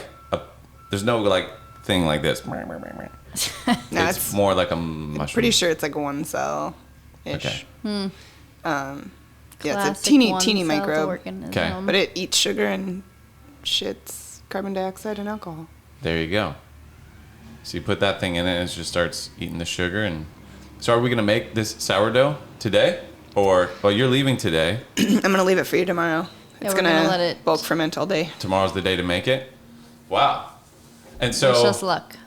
Speaker 2: there's no like thing like this.
Speaker 3: No,
Speaker 2: it's more like a mushroom.
Speaker 3: pretty sure it's like one cell ish.
Speaker 2: Okay.
Speaker 3: Yeah, it's a
Speaker 1: Classic
Speaker 3: teeny
Speaker 1: one-celled
Speaker 3: microbe,
Speaker 1: organism.
Speaker 2: Okay.
Speaker 3: but it eats sugar and shits carbon dioxide and alcohol.
Speaker 2: There you go. So you put that thing in it and it just starts eating the sugar. And so are we gonna make this sourdough today, or well, you're leaving today?
Speaker 3: I'm gonna leave it for you tomorrow.
Speaker 1: Yeah,
Speaker 3: It's
Speaker 1: we're gonna
Speaker 3: gonna
Speaker 1: let it-
Speaker 3: bulk ferment all day.
Speaker 2: Tomorrow's the day to make it. Wow. And so
Speaker 1: Wish us luck.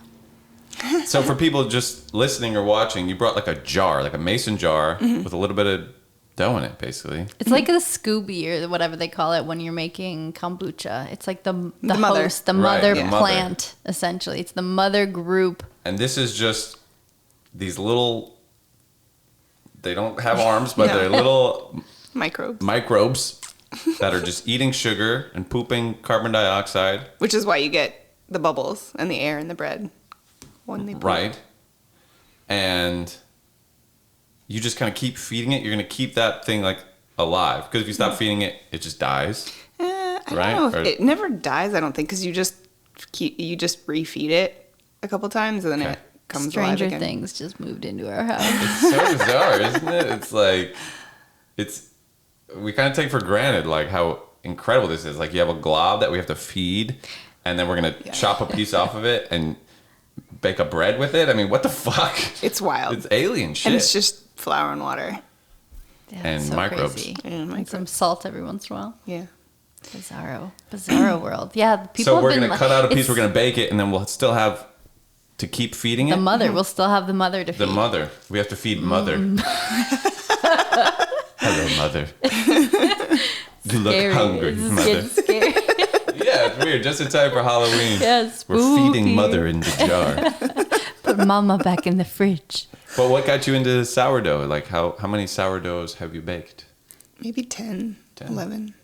Speaker 2: So for people just listening or watching, you brought like a jar, like a mason jar with a little bit of dough in it, basically.
Speaker 1: It's like the Scooby or whatever they call it when you're making kombucha. It's like the
Speaker 3: mother.
Speaker 1: host, the
Speaker 2: Right,
Speaker 1: mother
Speaker 2: the
Speaker 1: plant, essentially. It's the mother group.
Speaker 2: And this is just these little, they don't have arms, but they're little microbes that are just eating sugar and pooping carbon dioxide.
Speaker 3: Which is why you get the bubbles and the air in the bread when they poop.
Speaker 2: Right. And you just kind of keep feeding it. You're going to keep that thing like alive. Because if you stop feeding it, it just dies.
Speaker 3: I don't know if it never dies, I don't think, because you just refeed it a couple times and then it comes alive
Speaker 1: Stranger
Speaker 3: again.
Speaker 1: Things just moved into our house.
Speaker 2: It's so bizarre, isn't it? It's like, we kind of take for granted like how incredible this is. Like you have a glob that we have to feed, and then we're going to chop a piece off of it and bake a bread with it. I mean, what the fuck?
Speaker 3: It's wild.
Speaker 2: It's alien shit.
Speaker 3: And it's just flour and water.
Speaker 1: Yeah,
Speaker 2: And
Speaker 1: it's so
Speaker 2: microbes.
Speaker 1: crazy.
Speaker 3: And
Speaker 1: some salt every once in a while.
Speaker 3: Yeah.
Speaker 1: Bizarro world. Yeah, people
Speaker 2: So
Speaker 1: have
Speaker 2: we're
Speaker 1: been
Speaker 2: going to cut out a piece, we're going to bake it, and then we'll still have to keep feeding it.
Speaker 1: the mother. We'll still have the mother to feed.
Speaker 2: The mother. We have to feed mother. Hello, mother. You look
Speaker 1: Scary.
Speaker 2: hungry,
Speaker 1: This is
Speaker 2: mother.
Speaker 1: getting scary.
Speaker 2: Yeah, it's weird. Just in time for Halloween.
Speaker 1: Yeah,
Speaker 2: We're feeding
Speaker 1: spooky.
Speaker 2: mother in the jar.
Speaker 1: Put mama back in the fridge.
Speaker 2: But what got you into sourdough? Like, how many sourdoughs have you baked?
Speaker 3: Maybe 10,
Speaker 2: 10.
Speaker 3: 11.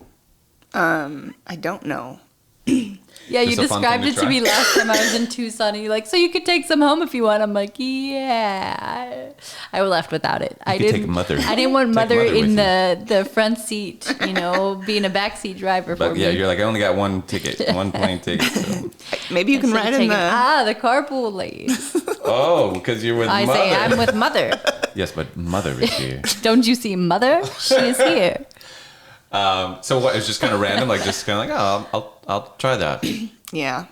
Speaker 3: I don't know.
Speaker 1: Yeah, you
Speaker 2: Just a fun
Speaker 1: described
Speaker 2: thing
Speaker 1: it
Speaker 2: to
Speaker 1: to me
Speaker 2: try.
Speaker 1: last time I was in Tucson. And you're like, so you could take some home if you want. I'm like, yeah. I left without it. I
Speaker 2: could
Speaker 1: didn't
Speaker 2: take mother.
Speaker 1: I didn't want
Speaker 2: Take
Speaker 1: mother
Speaker 2: mother
Speaker 1: in
Speaker 2: with
Speaker 1: the front seat, being a backseat driver for
Speaker 2: But
Speaker 1: me.
Speaker 2: yeah, you're like, I only got one ticket, one plane ticket. So.
Speaker 3: Maybe you can
Speaker 1: Should've
Speaker 3: ride in
Speaker 1: taken-
Speaker 3: the...
Speaker 1: the carpool lane.
Speaker 2: Oh, because you're with
Speaker 1: I
Speaker 2: mother.
Speaker 1: say I'm with mother.
Speaker 2: Yes, but mother is here.
Speaker 1: Don't you see mother? She is here.
Speaker 2: So what? It's just kind of random, like just kind of like, oh, I'll try that.
Speaker 3: Yeah.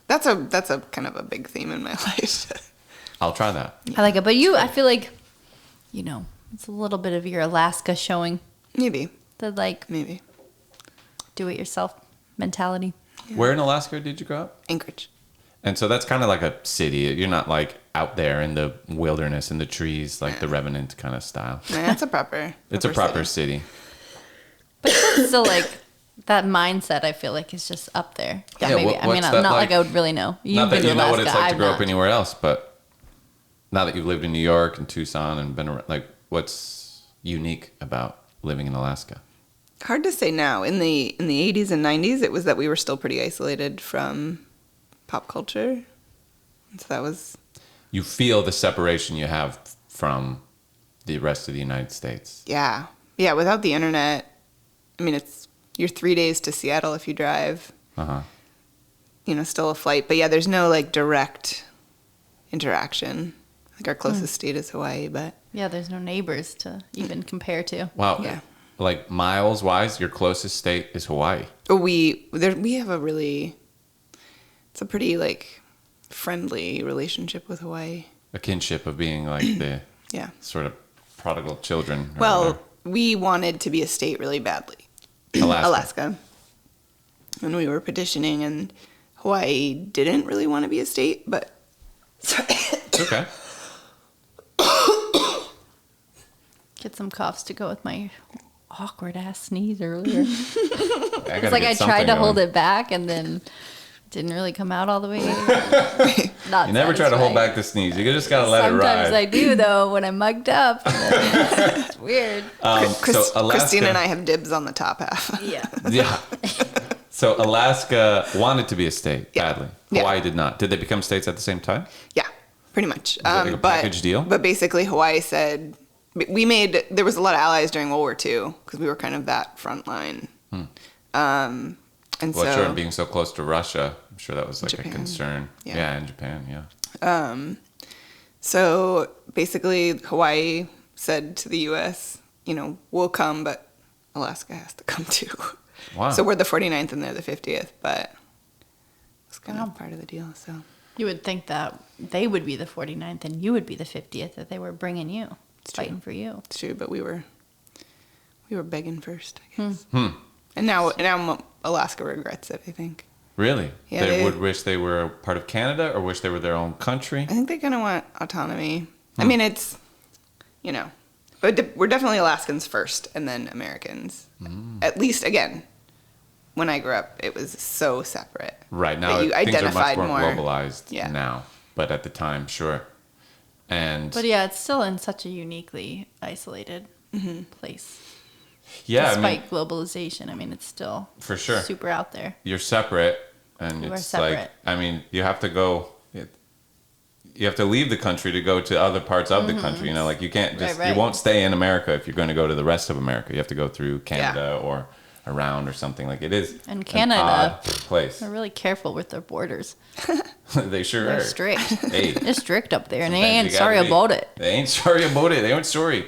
Speaker 3: That's a kind of a big theme in my life.
Speaker 2: I'll try that.
Speaker 1: I like it, but I feel like, it's a little bit of your Alaska showing
Speaker 3: Maybe.
Speaker 1: the
Speaker 3: Maybe.
Speaker 1: do it yourself mentality.
Speaker 2: Where in Alaska did you grow up?
Speaker 3: Anchorage.
Speaker 2: And so that's kind of like a city. You're not like out there in the wilderness in the trees, like the Revenant kind of style.
Speaker 3: Yeah, it's a proper...
Speaker 2: It's a proper city.
Speaker 1: But it's still that mindset, I feel like, is just up there.
Speaker 2: Yeah,
Speaker 1: Maybe.
Speaker 2: what's
Speaker 1: I mean,
Speaker 2: that
Speaker 1: I'm not
Speaker 2: like?
Speaker 1: I would really know. You've
Speaker 2: Not that
Speaker 1: been
Speaker 2: you
Speaker 1: to
Speaker 2: know what
Speaker 1: Alaska,
Speaker 2: it's like to
Speaker 1: I've
Speaker 2: grow up
Speaker 1: not.
Speaker 2: anywhere else, but now that you've lived in New York and Tucson and been around, like, what's unique about living in Alaska?
Speaker 3: Hard to say now. In the 80s and 90s, it was that we were still pretty isolated from pop culture. And so that was...
Speaker 2: You feel the separation you have from the rest of the United States.
Speaker 3: Yeah. Yeah, without the internet, I mean, you're 3 days to Seattle if you drive.
Speaker 2: Uh-huh.
Speaker 3: Still a flight. But yeah, there's no direct interaction. Like our closest state is Hawaii, but...
Speaker 1: Yeah, there's no neighbors to even compare to.
Speaker 2: Wow.
Speaker 3: Yeah.
Speaker 2: Like miles-wise, your closest state is Hawaii.
Speaker 3: We have a really... It's a pretty, friendly relationship with Hawaii.
Speaker 2: A kinship of being like the
Speaker 3: Yeah.
Speaker 2: sort of prodigal children. or
Speaker 3: Well,
Speaker 2: whatever.
Speaker 3: we wanted to be a state really badly.
Speaker 2: Alaska.
Speaker 3: When we were petitioning, and Hawaii didn't really want to be a state, but...
Speaker 2: It's okay.
Speaker 1: Get some coughs to go with my awkward ass sneeze earlier.
Speaker 2: I
Speaker 1: It's like I tried to hold it back and then didn't really come out all the way. Not
Speaker 2: You never try to hold
Speaker 1: satisfying.
Speaker 2: back the sneeze. You just gotta let it
Speaker 1: Sometimes
Speaker 2: ride.
Speaker 1: I do though when I'm mugged up. It's weird.
Speaker 2: So Alaska,
Speaker 3: Christine and I have dibs on the top half.
Speaker 1: Yeah.
Speaker 2: Yeah. So Alaska wanted to be a state
Speaker 3: Yeah.
Speaker 2: badly.
Speaker 3: Yeah.
Speaker 2: Hawaii did not. Did they become states at the same time?
Speaker 3: Yeah, pretty much.
Speaker 2: it like a package deal?
Speaker 3: But basically, Hawaii said there was a lot of allies during World War II because we were kind of that front line. And
Speaker 2: Well,
Speaker 3: so
Speaker 2: sure, being so close to Russia, I'm sure that was like
Speaker 3: Japan.
Speaker 2: a concern.
Speaker 3: Yeah.
Speaker 2: Yeah, in Japan, yeah.
Speaker 3: So basically, Hawaii said to the U.S., we'll come, but Alaska has to come too.
Speaker 2: Wow.
Speaker 3: So we're the 49th and they're the 50th, but it's kind of part of the deal. So
Speaker 1: You would think that they would be the 49th and you would be the 50th, that they were bringing you, fighting for you.
Speaker 3: it's true, but we were begging first, I guess. And now Alaska regrets it, I think.
Speaker 2: Really?
Speaker 3: Yeah,
Speaker 2: They would wish they were part of Canada or wish they were their own country?
Speaker 3: I think they kind of want autonomy. I mean, it's, but we're definitely Alaskans first and then Americans. At least, again, when I grew up, it was so separate.
Speaker 2: Right. Now
Speaker 3: you
Speaker 2: things are much
Speaker 3: identified
Speaker 2: more
Speaker 3: more.
Speaker 2: globalized
Speaker 3: Yeah.
Speaker 2: now. But at the time, sure.
Speaker 1: But yeah, it's still in such a uniquely isolated place.
Speaker 2: Yeah,
Speaker 1: Despite globalization, I mean, it's still
Speaker 2: for sure
Speaker 1: super out there.
Speaker 2: you're separate, and
Speaker 1: We're
Speaker 2: it's
Speaker 1: separate.
Speaker 2: like, I mean, you have to go. You have to leave the country to go to other parts of the country. You know, like you can't just
Speaker 1: Right.
Speaker 2: you won't stay in America if you're going to go to the rest of America. You have to go through Canada or around or something. Like it is
Speaker 1: And Canada,
Speaker 2: an odd place.
Speaker 1: They're really careful with their borders.
Speaker 2: They sure
Speaker 1: They're
Speaker 2: are.
Speaker 1: strict.
Speaker 2: Hey,
Speaker 1: They're strict up there, and they
Speaker 2: sometimes
Speaker 1: ain't
Speaker 2: you gotta
Speaker 1: sorry
Speaker 2: be.
Speaker 1: about it.
Speaker 2: They ain't sorry about it. They ain't sorry.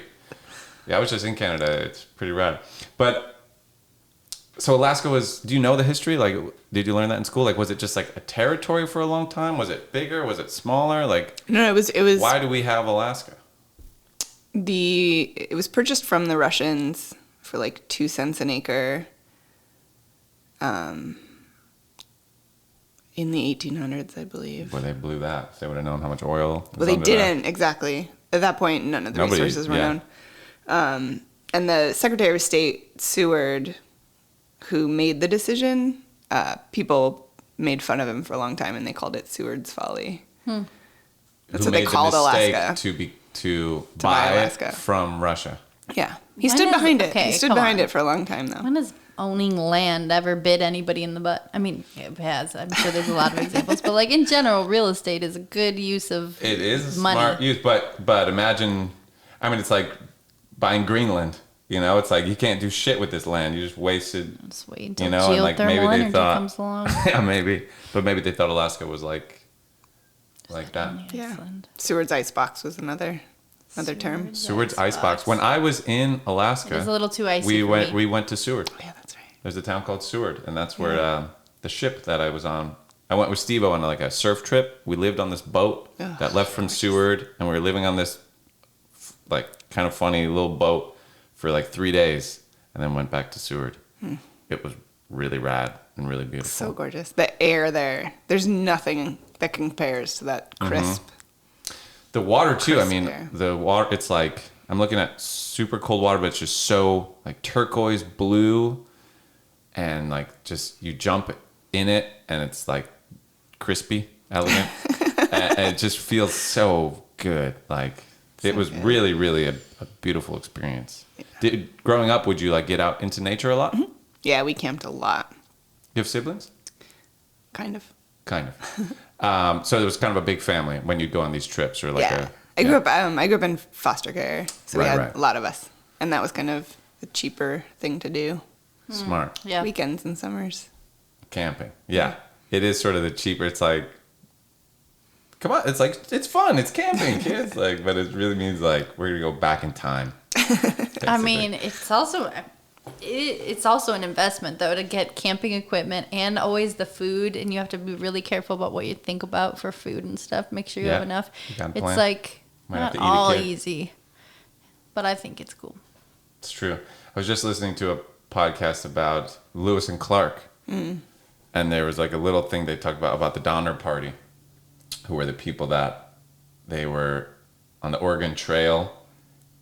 Speaker 2: Yeah, I was just in Canada. It's pretty rad. But so Alaska was. Do you know the history? Like, did you learn that in school? Like, was it just like a territory for a long time? Was it bigger? Was it smaller? Like,
Speaker 3: No, it was
Speaker 2: why do we have Alaska?
Speaker 3: it was purchased from the Russians for like 2 cents an acre. In the 1800s, I believe.
Speaker 2: Where they blew that. They would have known how much oil. Was
Speaker 3: Well, they
Speaker 2: under that.
Speaker 3: didn't exactly. At that point, none of the
Speaker 2: Nobody-
Speaker 3: resources were
Speaker 2: yeah.
Speaker 3: known. And the Secretary of State, Seward, who made the decision, people made fun of him for a long time, and they called it Seward's Folly. That's
Speaker 2: Who
Speaker 3: what they
Speaker 2: made the
Speaker 3: called
Speaker 2: mistake
Speaker 3: Alaska.
Speaker 2: to
Speaker 3: buy
Speaker 2: buy
Speaker 3: Alaska.
Speaker 2: it from Russia.
Speaker 3: Yeah, he
Speaker 1: When
Speaker 3: stood
Speaker 1: is-
Speaker 3: behind it.
Speaker 1: okay,
Speaker 3: He stood
Speaker 1: come
Speaker 3: behind
Speaker 1: on.
Speaker 3: it for a long time, though.
Speaker 1: When has owning land ever bit anybody in the butt? I mean, it has. I'm sure there's a lot of examples, but like in general, real estate is a good use of
Speaker 2: It is a
Speaker 1: money.
Speaker 2: smart use, but imagine, I mean, it's like buying Greenland. You know, it's like you can't do shit with this land. You just wasted.
Speaker 1: Just wait until
Speaker 2: You know, and like
Speaker 1: geothermal
Speaker 2: maybe they
Speaker 1: energy
Speaker 2: thought,
Speaker 1: comes along.
Speaker 2: yeah, maybe, but maybe they thought Alaska was like that.
Speaker 3: Yeah.
Speaker 1: Iceland.
Speaker 3: Seward's icebox was another term.
Speaker 2: Seward's icebox. When I was in Alaska,
Speaker 1: It was a little too icy
Speaker 2: we
Speaker 1: for
Speaker 2: went
Speaker 1: me.
Speaker 2: we went to Seward.
Speaker 3: Oh, yeah, that's right.
Speaker 2: There's a town called Seward, and that's where the ship that I was on. I went with Steve-O on like a surf trip. We lived on this boat
Speaker 3: Oh,
Speaker 2: that left from Seward, and we were living on this like kind of funny little boat for like 3 days, and then went back to Seward. It was really rad and really beautiful.
Speaker 3: So gorgeous. The air there. There's nothing that compares to that crisp.
Speaker 2: The water too. I
Speaker 3: Crisp
Speaker 2: mean,
Speaker 3: air.
Speaker 2: the water. It's like I'm looking at super cold water, but it's just so like turquoise blue, and like just you jump in it, and it's like crispy, elegant, and it just feels so good. Like it was
Speaker 3: good.
Speaker 2: really, really a beautiful experience. Growing up, would you like get out into nature a lot?
Speaker 3: Yeah, we camped a lot.
Speaker 2: You have siblings?
Speaker 3: Kind of.
Speaker 2: Kind of. So it was kind of a big family when you'd go on these trips, or like
Speaker 3: Yeah.
Speaker 2: a.
Speaker 3: I grew up in foster care, so we
Speaker 2: Right,
Speaker 3: had
Speaker 2: right.
Speaker 3: a lot of us. And that was kind of a cheaper thing to do.
Speaker 2: Smart.
Speaker 1: Yeah.
Speaker 3: Weekends and summers.
Speaker 2: Camping. Yeah. It is sort of the cheaper. It's like, come on. It's like, it's fun. It's camping, kids. Like, but it really means like, we're going to go back in time.
Speaker 1: I
Speaker 2: basically.
Speaker 1: mean, it's also an investment though to get camping equipment and always the food, and you have to be really careful about what you think about for food and stuff. Make sure you have
Speaker 2: Yeah,
Speaker 1: enough.
Speaker 2: you gotta
Speaker 1: It's
Speaker 2: plan.
Speaker 1: like
Speaker 2: Might have
Speaker 1: not
Speaker 2: to eat a
Speaker 1: all
Speaker 2: kid.
Speaker 1: easy, but I think it's cool.
Speaker 2: It's true. I was just listening to a podcast about Lewis and Clark. And there was like a little thing they talked about the Donner Party, who were the people that they were on the Oregon Trail,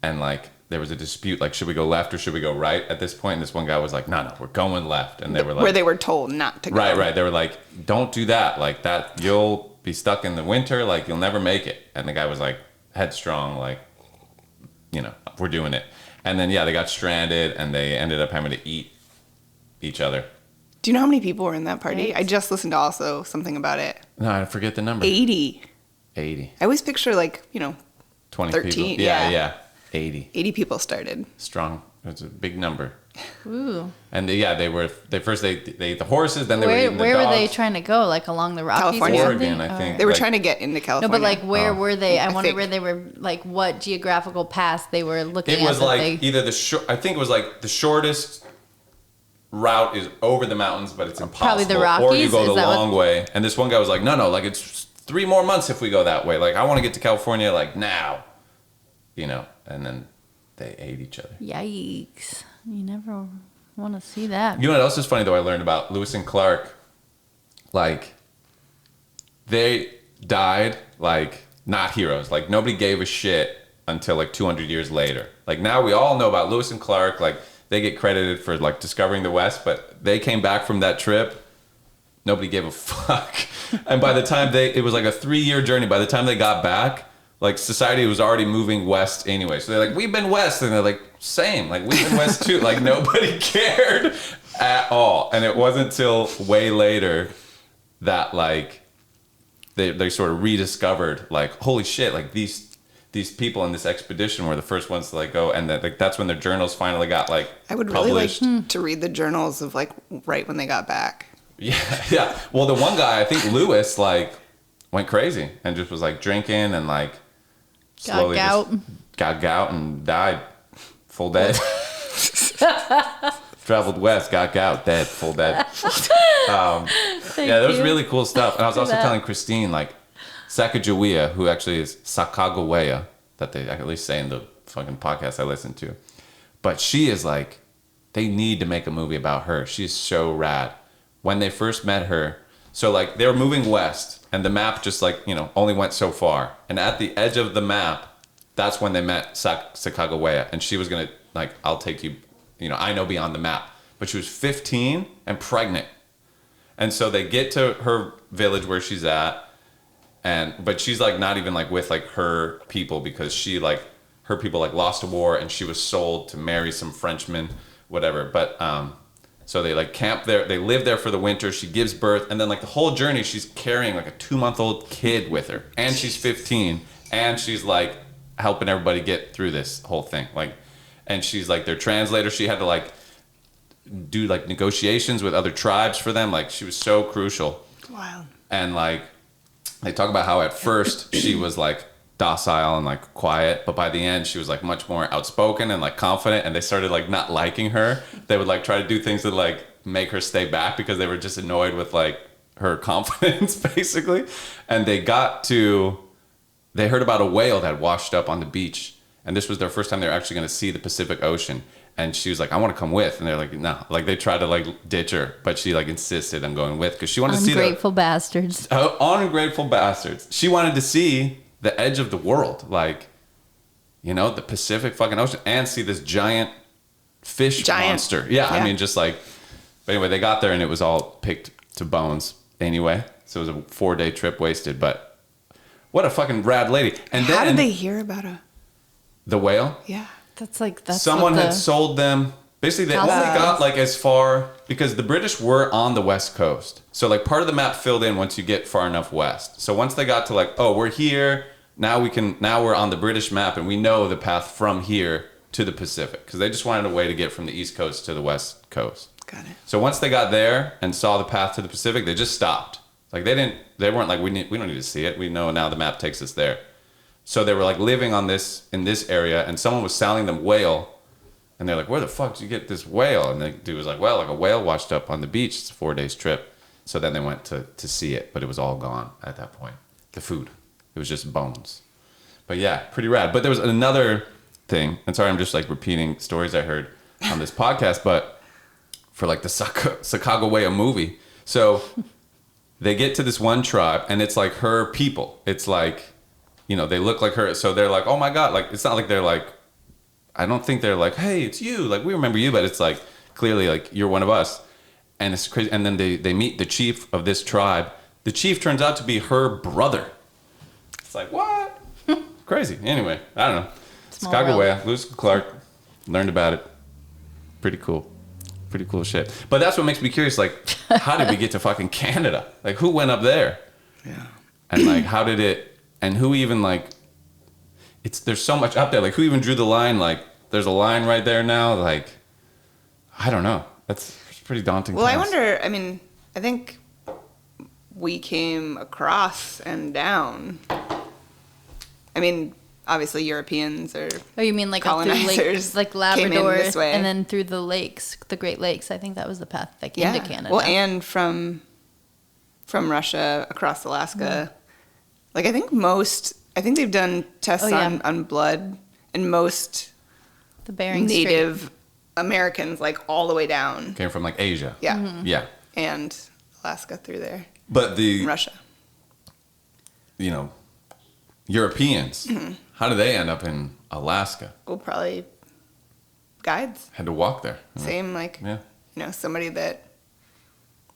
Speaker 2: and like there was a dispute, like should we go left or should we go right at this point? And this one guy was like, no, we're going left. And they were like,
Speaker 3: Where they were told not to go.
Speaker 2: right. They were like, don't do that. Like that, you'll be stuck in the winter. Like you'll never make it. And the guy was like headstrong, like, you know, we're doing it. And then, yeah, they got stranded and they ended up having to eat each other.
Speaker 3: Do you know how many people were in that party?
Speaker 1: Right.
Speaker 3: I just listened to also something about it.
Speaker 2: No, I forget the number.
Speaker 3: 80.
Speaker 2: 80.
Speaker 3: I always picture
Speaker 2: 20
Speaker 3: 13,
Speaker 2: people.
Speaker 3: yeah.
Speaker 2: Yeah. 80.
Speaker 3: 80 people started.
Speaker 2: Strong. It's a big number.
Speaker 1: Ooh,
Speaker 2: And they ate the horses, then they were
Speaker 1: where
Speaker 2: eating the
Speaker 1: were they
Speaker 2: dogs.
Speaker 1: trying to go? Like along the Rockies
Speaker 3: California.
Speaker 1: or
Speaker 2: Oregon,
Speaker 1: something?
Speaker 2: I think.
Speaker 3: They were
Speaker 2: Like-
Speaker 3: trying to get into
Speaker 1: No,
Speaker 3: California.
Speaker 1: but like where
Speaker 2: Oh.
Speaker 1: were they? I wonder
Speaker 3: think.
Speaker 1: where they were. Like what geographical path they were looking
Speaker 2: It
Speaker 1: at.
Speaker 2: was
Speaker 1: that
Speaker 2: like
Speaker 1: they,
Speaker 2: either I think it was like the shortest route is over the mountains, but it's impossible.
Speaker 1: Probably the
Speaker 2: Or you
Speaker 1: Rockies?
Speaker 2: go
Speaker 1: Is
Speaker 2: the
Speaker 1: that what-
Speaker 2: long way. And this one guy was like, no, like it's 3 more months if we go that way. Like I want to get to California like now, you know. And then they ate each other.
Speaker 1: Yikes! You never want to see that.
Speaker 2: You know what else is funny though? I learned about Lewis and Clark. like, they died, like, not heroes. Like, nobody gave a shit until, like, 200 years later. Like, now we all know about Lewis and Clark. Like, they get credited for, like, discovering the West, but they came back from that trip. Nobody gave a fuck. And by the time it was like a 3-year journey. By the time they got back, like, society was already moving west anyway. So they're like, we've been west. And they're like, same. Like, we've been west too. Like, nobody cared at all. And it wasn't till way later that, like, they sort of rediscovered, like, holy shit, like, these people in this expedition were the first ones to, like, go. And that, like, that's when their journals finally got, like,
Speaker 3: I would
Speaker 2: published.
Speaker 3: really like to read the journals of, like, right when they got back.
Speaker 2: Yeah. Well, the one guy, I think Lewis, like, went crazy and just was, like, drinking and, like, slowly got gout and died full dead. Traveled west, got gout, dead, full dead. Yeah, that was really cool stuff. And I was also telling Christine, like, Sacagawea, who actually is Sacagawea, that they at least say in the fucking podcast I listen to. But she is, like, they need to make a movie about her. She's so rad. When they first met her, so, like, they were moving west, and the map just, like, you know, only went so far. And at the edge of the map, that's when they met Sacagawea. And she was going to, like, I'll take you, you know, I know beyond the map. But she was 15 and pregnant. And so they get to her village where she's at, but she's, like, not even, like, with, like, her people, because she, like, her people, like, lost a war, and she was sold to marry some Frenchman, whatever. But, so they, like, camp there. They live there for the winter. She gives birth. And then, like, the whole journey, she's carrying, like, a 2-month-old kid with her. And she's 15. And she's, like, helping everybody get through this whole thing. Like, and she's, like, their translator. She had to, like, do, like, negotiations with other tribes for them. Like, she was so crucial.
Speaker 3: Wow.
Speaker 2: And, like, they talk about how at first she was, like, docile and, like, quiet, but by the end she was, like, much more outspoken and, like, confident, and they started, like, not liking her. They would, like, try to do things that, like, make her stay back because they were just annoyed with, like, her confidence, basically. And they heard about a whale that washed up on the beach, and this was their first time they were actually going to see the Pacific Ocean. And she was like, I want to come with. And they're like, no. Like, they tried to, like, ditch her, but she, like, insisted on going with because she wanted to see
Speaker 1: ungrateful bastards.
Speaker 2: Ungrateful bastards. She wanted to see the edge of the world, like, you know, the Pacific fucking Ocean, and see this giant monster. Yeah, I mean, just like, but anyway, they got there and it was all picked to bones anyway. So it was a 4-day trip wasted, but what a fucking rad lady. And
Speaker 3: How
Speaker 2: then
Speaker 3: did they hear about
Speaker 2: the whale?
Speaker 3: Yeah.
Speaker 1: That's
Speaker 2: someone had sold them. Basically, they only got, like, as far, because the British were on the West Coast. So, like, part of the map filled in once you get far enough west. So once they got to, like, oh, we're here. Now we're on the British map and we know the path from here to the Pacific, because they just wanted a way to get from the East Coast to the West Coast.
Speaker 3: Got it.
Speaker 2: So once they got there and saw the path to the Pacific, they just stopped. Like, they weren't like, we don't need to see it. We know now the map takes us there. So they were, like, living in this area, and someone was selling them whale, and they're like, where the fuck did you get this whale? And the dude was like, well, like, a whale washed up on the beach. It's a 4-day trip. So then they went to see it, but it was all gone at that point. The food. It was just bones. But yeah, pretty rad. But there was another thing, and sorry, I'm just, like, repeating stories I heard on this podcast, but for, like, the Sacagawea movie. So they get to this one tribe, and it's, like, her people. It's, like, you know, they look like her. So they're like, oh my God. Like, it's not like they're like, I don't think they're like, hey, it's you. Like, we remember you, but it's, like, clearly, like, you're one of us. And it's crazy. And then they meet the chief of this tribe. The chief turns out to be her brother. It's like, what? Crazy. Anyway, I don't know. Sacagawea, Lewis and Clark, learned about it. Pretty cool. Pretty cool shit. But that's what makes me curious. Like, how did we get to fucking Canada? Like, who went up there?
Speaker 3: Yeah.
Speaker 2: And, like, how did it, and who even, like, there's so much up there. Like, who even drew the line? Like, there's a line right there now. Like, I don't know. That's pretty daunting.
Speaker 3: Well, I wonder, I mean, I think we came across and down. I mean, obviously Europeans or
Speaker 1: Oh, you mean like up through like Labrador and then through the lakes, the Great Lakes. I think that was the path that came to Canada.
Speaker 3: Well, and from Russia across Alaska. Like, I think they've done tests on blood, and most
Speaker 1: the Bering
Speaker 3: Native
Speaker 1: Strait.
Speaker 3: Americans, like, all the way down.
Speaker 2: Came from, like, Asia.
Speaker 3: Yeah.
Speaker 1: Mm-hmm.
Speaker 2: Yeah.
Speaker 3: And Alaska through there.
Speaker 2: But
Speaker 3: in Russia.
Speaker 2: Europeans, how do they end up in Alaska?
Speaker 3: Well, probably guides.
Speaker 2: Had to walk there.
Speaker 3: Same, somebody that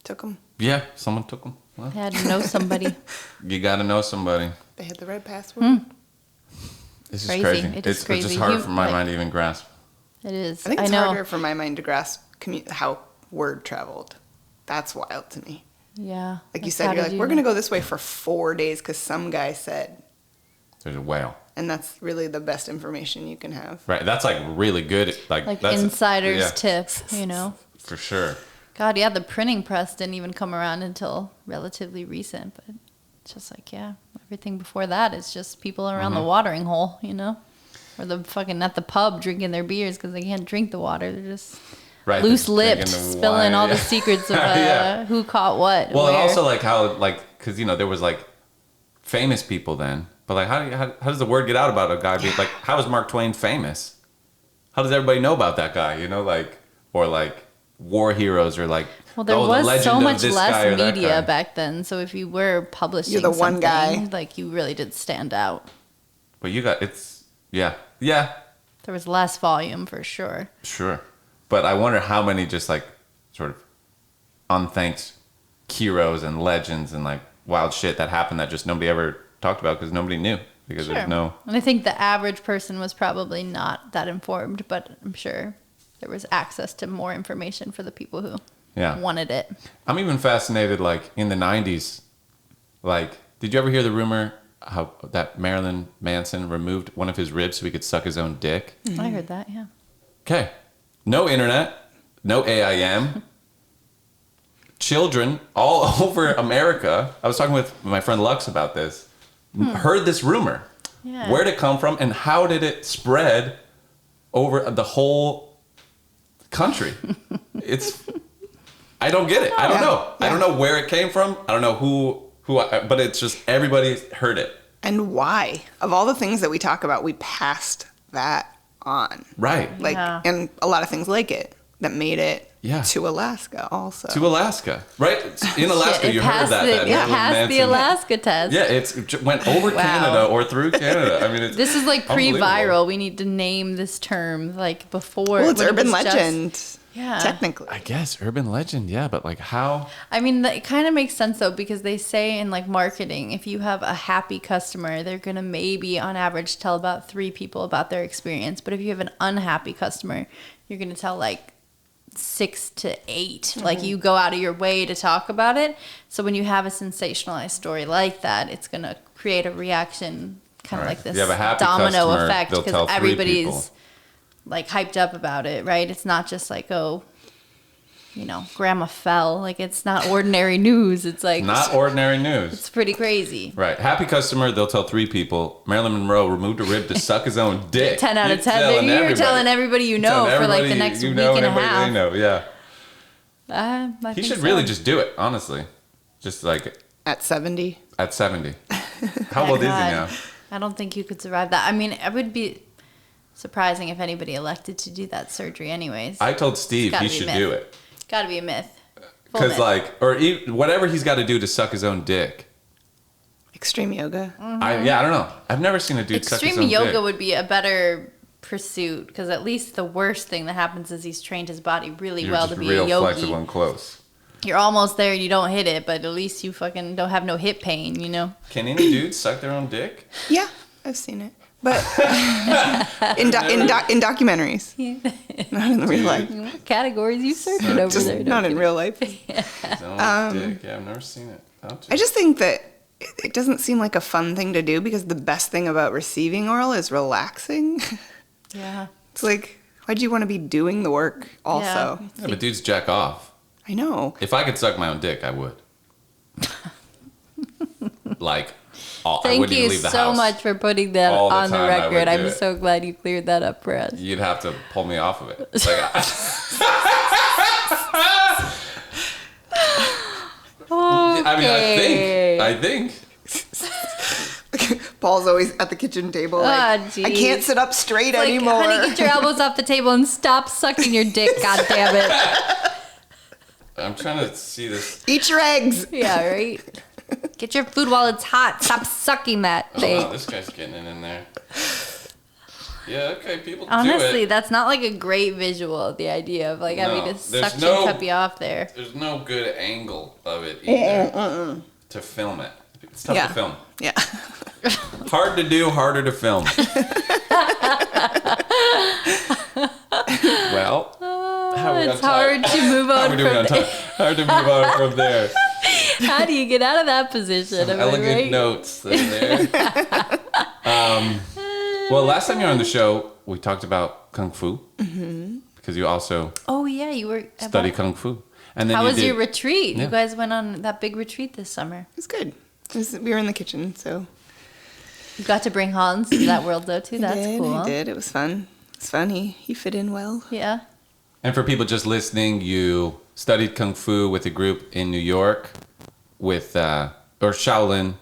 Speaker 3: took them.
Speaker 2: Yeah, someone took them. Well,
Speaker 1: They had to know somebody.
Speaker 2: you got to know somebody.
Speaker 3: They had the right password.
Speaker 2: This is
Speaker 1: Crazy.
Speaker 2: crazy.
Speaker 1: It is
Speaker 2: It's
Speaker 1: crazy.
Speaker 2: just hard for my mind to even grasp.
Speaker 1: It is.
Speaker 3: I think it's
Speaker 1: know.
Speaker 3: harder for my mind to grasp how word traveled. That's wild to me.
Speaker 1: Yeah.
Speaker 3: Like you
Speaker 1: Like,
Speaker 3: said,
Speaker 1: how
Speaker 3: you're
Speaker 1: did
Speaker 3: like, we're going to go this way for 4 days because some guy said.
Speaker 2: There's a whale.
Speaker 3: And that's really the best information you can have.
Speaker 2: Right. That's like really good.
Speaker 1: Like
Speaker 2: that's
Speaker 1: insider's
Speaker 2: yeah,
Speaker 1: tip,
Speaker 2: For sure.
Speaker 1: God, yeah, the printing press didn't even come around until relatively recent, but it's just like, yeah, everything before that is just people around the watering hole, or the fucking at the pub drinking their beers because they can't drink the water. They're just
Speaker 2: Right.
Speaker 1: loose-lipped,
Speaker 2: Drinking the
Speaker 1: spilling
Speaker 2: wine,
Speaker 1: all
Speaker 2: yeah.
Speaker 1: the secrets of
Speaker 2: Yeah.
Speaker 1: who caught what.
Speaker 2: Well, and
Speaker 1: where.
Speaker 2: also like how because there was like famous people then, but like how does the word get out about a guy being like how is Mark Twain famous? How does everybody know about that guy? Or like war heroes or like
Speaker 1: Well, there
Speaker 2: the
Speaker 1: was
Speaker 2: legend
Speaker 1: so
Speaker 2: of
Speaker 1: much
Speaker 2: this guy or
Speaker 1: less
Speaker 2: that
Speaker 1: media
Speaker 2: guy.
Speaker 1: back then. So if you were publishing
Speaker 3: You're the one
Speaker 1: something,
Speaker 3: guy.
Speaker 1: like you really did stand out.
Speaker 2: But yeah
Speaker 1: There was less volume for sure.
Speaker 2: sure. But I wonder how many just like sort of unthanked heroes and legends and like wild shit that happened that just nobody ever talked about because nobody knew because
Speaker 1: Sure.
Speaker 2: there's no.
Speaker 1: And I think the average person was probably not that informed, but I'm sure there was access to more information for the people who
Speaker 2: Yeah.
Speaker 1: wanted it.
Speaker 2: I'm even fascinated, like, in the 90s, like, did you ever hear the rumor how that Marilyn Manson removed one of his ribs so he could suck his own dick?
Speaker 1: I heard that, yeah.
Speaker 2: Okay. No internet, no AIM. Children all over America. I was talking with my friend Lux about this. Heard this rumor.
Speaker 1: Yeah.
Speaker 2: Where did it come from and how did it spread over the whole country? I don't get it. I don't know. I don't know where it came from. I don't know but it's just everybody heard it.
Speaker 3: And why? Of all the things that we talk about, we passed that on.
Speaker 2: Right.
Speaker 3: Like,
Speaker 1: Yeah.
Speaker 3: and a lot of things like it that made it
Speaker 2: Yeah.
Speaker 3: to Alaska also.
Speaker 2: To Alaska. Right? In Alaska,
Speaker 1: It
Speaker 2: you heard
Speaker 1: passed
Speaker 2: that.
Speaker 1: the,
Speaker 2: that
Speaker 1: it
Speaker 2: Marilyn
Speaker 1: passed the
Speaker 2: Manson-
Speaker 1: Alaska test.
Speaker 2: Yeah, it went over
Speaker 1: Wow.
Speaker 2: Canada or through Canada. I mean, it's
Speaker 1: This is like
Speaker 2: unbelievable.
Speaker 1: pre-viral. We need to name this term like before.
Speaker 3: Well, it's
Speaker 1: when it
Speaker 3: urban
Speaker 1: was just-
Speaker 3: legend.
Speaker 1: Yeah.
Speaker 3: Technically.
Speaker 2: I guess urban legend, yeah, but like how?
Speaker 1: I mean, it kind of makes sense though, because they say in like marketing, if you have a happy customer, they're going to maybe on average tell about 3 people about their experience. But if you have an unhappy customer, you're going to tell like 6 to 8. Like you go out of your way to talk about it. So when you have a sensationalized story like that, it's going to create a reaction, kind of
Speaker 2: Right.
Speaker 1: like this
Speaker 2: You have a happy
Speaker 1: domino
Speaker 2: customer,
Speaker 1: effect,
Speaker 2: they'll tell
Speaker 1: because
Speaker 2: 3
Speaker 1: everybody's
Speaker 2: people.
Speaker 1: like hyped up about it, right? It's not just like, oh, grandma fell. Like it's not ordinary news. It's like
Speaker 2: Not ordinary news.
Speaker 1: it's pretty crazy.
Speaker 2: Right. Happy customer, they'll tell 3 people. Marilyn Monroe removed a rib to suck his own dick.
Speaker 1: 10 out of 10.
Speaker 2: telling
Speaker 1: You're
Speaker 2: everybody.
Speaker 1: telling everybody you know
Speaker 2: Telling
Speaker 1: for like the
Speaker 2: everybody
Speaker 1: next
Speaker 2: you
Speaker 1: week
Speaker 2: know
Speaker 1: and a
Speaker 2: everybody
Speaker 1: half.
Speaker 2: they know, yeah.
Speaker 1: I
Speaker 2: He
Speaker 1: think
Speaker 2: should
Speaker 1: so.
Speaker 2: really just do it, honestly. Just like
Speaker 3: At 70.
Speaker 2: at 70. How old is he
Speaker 1: God.
Speaker 2: now?
Speaker 1: I don't think you could survive that. I mean, it would be surprising if anybody elected to do that surgery anyways.
Speaker 2: I told Steve
Speaker 1: gotta
Speaker 2: he
Speaker 1: be
Speaker 2: should
Speaker 1: myth.
Speaker 2: do it.
Speaker 1: Gotta be a myth. Full
Speaker 2: Because
Speaker 1: myth.
Speaker 2: whatever he's got to do to suck his own dick.
Speaker 3: Extreme yoga.
Speaker 2: I don't know. I've never seen a dude suck his
Speaker 1: Extreme
Speaker 2: own
Speaker 1: yoga
Speaker 2: dick.
Speaker 1: would be a better pursuit, because at least the worst thing that happens is he's trained his body really
Speaker 2: You're
Speaker 1: well
Speaker 2: just
Speaker 1: to be
Speaker 2: real
Speaker 1: a yogi.
Speaker 2: flexible and close.
Speaker 1: You're almost there, you don't hit it, but at least you fucking don't have no hip pain,
Speaker 2: Can any dude suck their own dick?
Speaker 3: Yeah, I've seen it. But in documentaries. Not in real life.
Speaker 1: What categories you searching over
Speaker 3: Just
Speaker 1: there?
Speaker 3: not in real life.
Speaker 2: His own dick. Yeah, I've never seen it.
Speaker 3: I just think that it doesn't seem like a fun thing to do because the best thing about receiving oral is relaxing.
Speaker 1: Yeah.
Speaker 3: It's like, why'd you want to be doing the work also?
Speaker 2: Yeah, but dudes jack off.
Speaker 3: I know.
Speaker 2: If I could suck my own dick, I would. Like, I
Speaker 1: Thank
Speaker 2: wouldn't even
Speaker 1: you
Speaker 2: leave the
Speaker 1: so
Speaker 2: house.
Speaker 1: much for putting that
Speaker 2: All the
Speaker 1: on the
Speaker 2: time I would
Speaker 1: record.
Speaker 2: do
Speaker 1: I'm
Speaker 2: it.
Speaker 1: so glad you cleared that up for us.
Speaker 2: You'd have to pull me off of it. It's like, I think.
Speaker 3: Paul's always at the kitchen table like,
Speaker 1: Ah,
Speaker 3: I
Speaker 1: jeez.
Speaker 3: can't sit up straight
Speaker 1: Like,
Speaker 3: anymore.
Speaker 1: honey, get your elbows off the table and stop sucking your dick, God damn it.
Speaker 2: I'm trying to see this.
Speaker 3: Eat your eggs.
Speaker 1: Yeah, right? Get your food while it's hot. Stop sucking that
Speaker 2: Oh,
Speaker 1: thing.
Speaker 2: wow, this guy's getting it in there. Yeah, okay, people
Speaker 1: Honestly,
Speaker 2: do it.
Speaker 1: that's not like a great visual, the idea of like having to
Speaker 2: there's
Speaker 1: suction cup you off there.
Speaker 2: There's no good angle of it either to film it. It's tough to film.
Speaker 3: Yeah.
Speaker 2: Hard to do, harder to film. Well,
Speaker 1: It's hard to move on from there.
Speaker 2: Hard to move on from there.
Speaker 1: How do you get out of that position?
Speaker 2: Some elegant notes in there. Well, last time you were on the show, we talked about Kung Fu. Mm-hmm. Because you also
Speaker 1: you were
Speaker 2: study Kung Fu. And then
Speaker 1: how was your retreat?
Speaker 2: Yeah.
Speaker 1: You guys went on that big retreat this summer.
Speaker 3: It was good. We were in the kitchen, so.
Speaker 1: You got to bring Hans to that world though too. That's cool.
Speaker 3: I did. It was fun. It's fun. He fit in well.
Speaker 1: Yeah.
Speaker 2: And for people just listening, you studied Kung Fu with a group in New York with, or Shaolin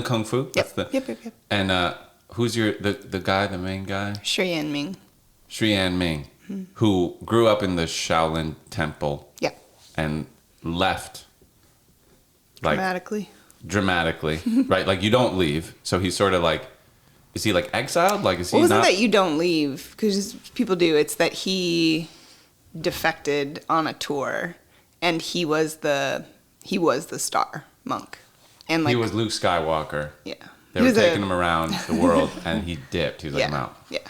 Speaker 2: Kung Fu.
Speaker 3: Yep.
Speaker 2: And who's the guy, the main guy?
Speaker 3: Shui Yan Ming.
Speaker 2: Shui Yan Ming, who grew up in the Shaolin temple.
Speaker 3: Yeah.
Speaker 2: And left. Dramatically, right? Like you don't leave. So he's sort of like, is he like exiled? Like is he
Speaker 3: Well, it wasn't
Speaker 2: not?
Speaker 3: that you don't leave, because people do. It's that he defected on a tour, and he was the star monk, and like
Speaker 2: He was Luke Skywalker.
Speaker 3: Yeah.
Speaker 2: They were taking him around the world, and he dipped. He was like, I'm out.
Speaker 3: Yeah.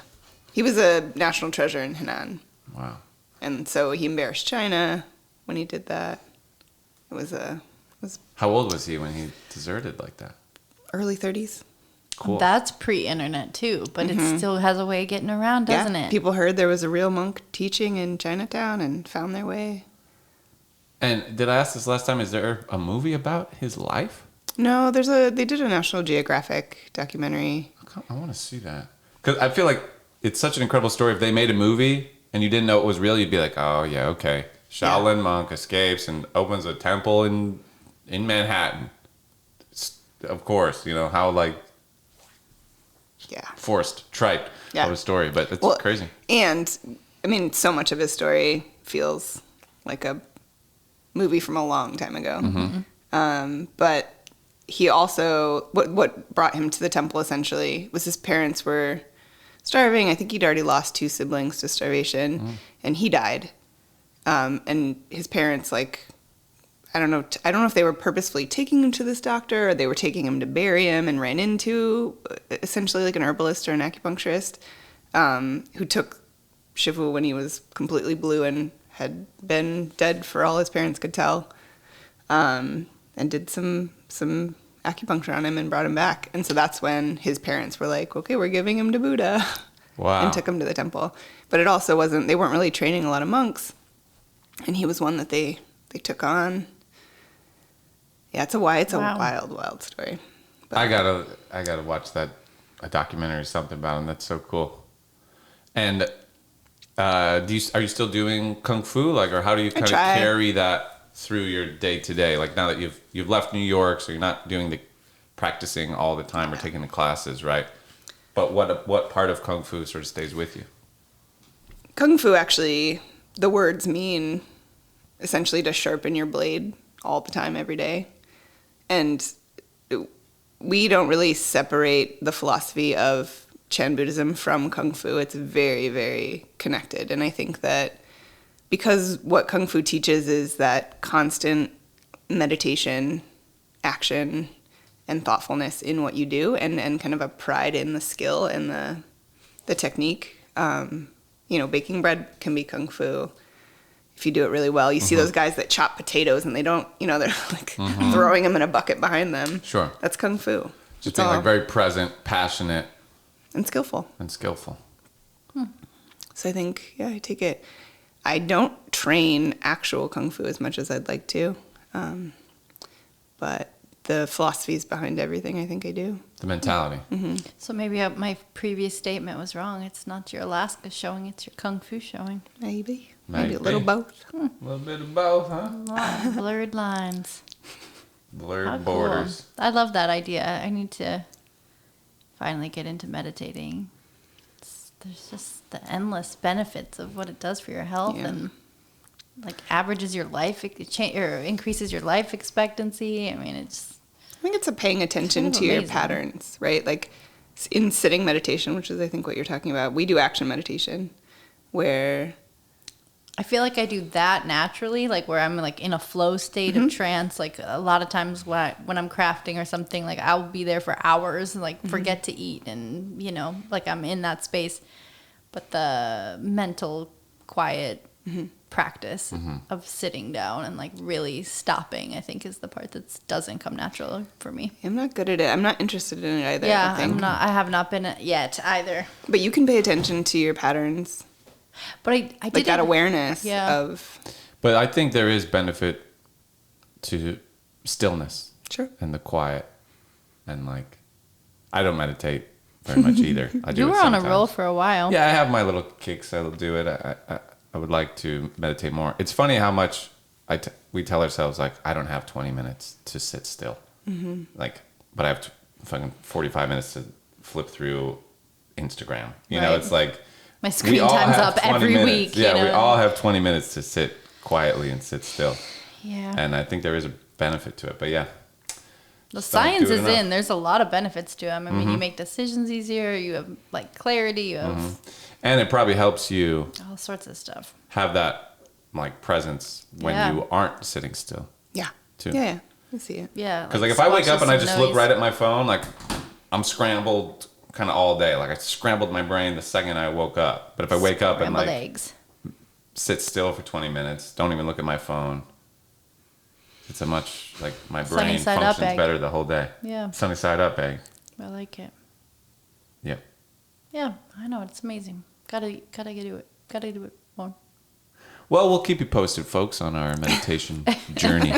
Speaker 3: He was a national treasure in Henan.
Speaker 2: Wow.
Speaker 3: And so he embarrassed China when he did that. It was
Speaker 2: How old was he when he deserted like that?
Speaker 3: early 30s.
Speaker 2: Cool.
Speaker 1: That's pre-internet too, but it still has a way of getting around, doesn't it?
Speaker 3: People heard there was a real monk teaching in Chinatown and found their way.
Speaker 2: And did I ask this last time? Is there a movie about his life?
Speaker 3: No, they did a National Geographic documentary.
Speaker 2: I want to see that. Because I feel like it's such an incredible story. If they made a movie and you didn't know it was real, you'd be like, oh, yeah, okay. Shaolin monk escapes and opens a temple in Manhattan. Of course, how forced, trite of a story, but it's crazy.
Speaker 3: And, I mean, so much of his story feels like a movie from a long time ago. Mm-hmm. But he also, what brought him to the temple essentially was his parents were starving. I think he'd already lost 2 siblings to starvation, and he died. And his parents, I don't know if they were purposefully taking him to this doctor or they were taking him to bury him, and ran into essentially like an herbalist or an acupuncturist who took Shifu when he was completely blue and had been dead for all his parents could tell, and did some acupuncture on him and brought him back. And so that's when his parents were like, okay, we're giving him to Buddha.
Speaker 2: Wow.
Speaker 3: And took him to the temple. But it also they weren't really training a lot of monks. And he was one that they took on. Yeah, it's a wild story. But
Speaker 2: I gotta watch that, a documentary or something about him. That's so cool. And are you still doing Kung Fu? Or how do you kind of carry that through your day to day? Like now that you've left New York, so you're not doing the practicing all the time or taking the classes, right? But what part of Kung Fu sort of stays with you?
Speaker 3: Kung Fu, actually, the words mean essentially to sharpen your blade all the time, every day. And we don't really separate the philosophy of Chan Buddhism from Kung Fu. It's very, very connected. And I think that because what Kung Fu teaches is that constant meditation, action, and thoughtfulness in what you do, and kind of a pride in the skill and the technique. Baking bread can be Kung Fu if you do it really well. You see those guys that chop potatoes and they don't, they're like throwing them in a bucket behind them.
Speaker 2: Sure.
Speaker 3: That's Kung Fu.
Speaker 2: Just being very present, passionate.
Speaker 3: And skillful. So I think, I take it. I don't train actual Kung Fu as much as I'd like to. But the philosophies behind everything, I think I do.
Speaker 2: The mentality.
Speaker 3: Mm-hmm.
Speaker 1: So maybe my previous statement was wrong. It's not your Alaska showing, it's your Kung Fu showing.
Speaker 3: Maybe a little both.
Speaker 2: A little bit of both, huh?
Speaker 1: A lot of blurred lines.
Speaker 2: Blurred borders.
Speaker 1: Cool. I love that idea. I need to finally get into meditating. There's just the endless benefits of what it does for your health, and like averages your life, or increases your life expectancy. I mean, it's.
Speaker 3: I think it's a paying attention to your patterns, right? Like in sitting meditation, which is I think what you're talking about. We do action meditation, where
Speaker 1: I feel like I do that naturally, like where I'm like in a flow state of trance. Like a lot of times when I'm crafting or something, like I'll be there for hours and like forget to eat, and like I'm in that space. But the mental quiet practice of sitting down and like really stopping, I think, is the part that doesn't come natural for me.
Speaker 3: I'm not good at it. I'm not interested in it either.
Speaker 1: Yeah,
Speaker 3: I think.
Speaker 1: I have not been yet either.
Speaker 3: But you can pay attention to your patterns.
Speaker 1: But I did
Speaker 3: like that awareness of.
Speaker 2: But I think there is benefit to stillness.
Speaker 3: Sure.
Speaker 2: And the quiet, and like, I don't meditate very much either. I do.
Speaker 1: You
Speaker 2: it
Speaker 1: were on a
Speaker 2: sometimes.
Speaker 1: roll for a while.
Speaker 2: Yeah, I have my little kicks. I'll do it. I would like to meditate more. It's funny how much we tell ourselves, like, I don't have 20 minutes to sit still. Like, but I have fucking 45 minutes to flip through Instagram. You know, it's like
Speaker 1: my screen time's up every
Speaker 2: minutes.
Speaker 1: week.
Speaker 2: Yeah, we all have 20 minutes to sit quietly and sit still.
Speaker 1: Yeah.
Speaker 2: And I think there is a benefit to it. But yeah.
Speaker 1: The science is in. There's a lot of benefits to them. I mean, you make decisions easier. You have like clarity. You have
Speaker 2: and it probably helps you
Speaker 1: all sorts of stuff.
Speaker 2: have that like presence when you aren't sitting still.
Speaker 3: Yeah.
Speaker 2: Too.
Speaker 3: Yeah. I see it.
Speaker 1: Yeah.
Speaker 2: Because like if I wake up and I just look right at my phone, like I'm scrambled kind of all day. Like I scrambled my brain the second I woke up. But if I wake up and like
Speaker 1: eggs.
Speaker 2: sit still for 20 minutes, don't even look at my phone, it's a much, like my brain functions better the whole day.
Speaker 1: Yeah.
Speaker 2: Sunny side up egg.
Speaker 1: I like it.
Speaker 2: Yep.
Speaker 1: Yeah, I know. It's amazing. Gotta do it. Gotta do it more.
Speaker 2: Well, we'll keep you posted, folks, on our meditation journey.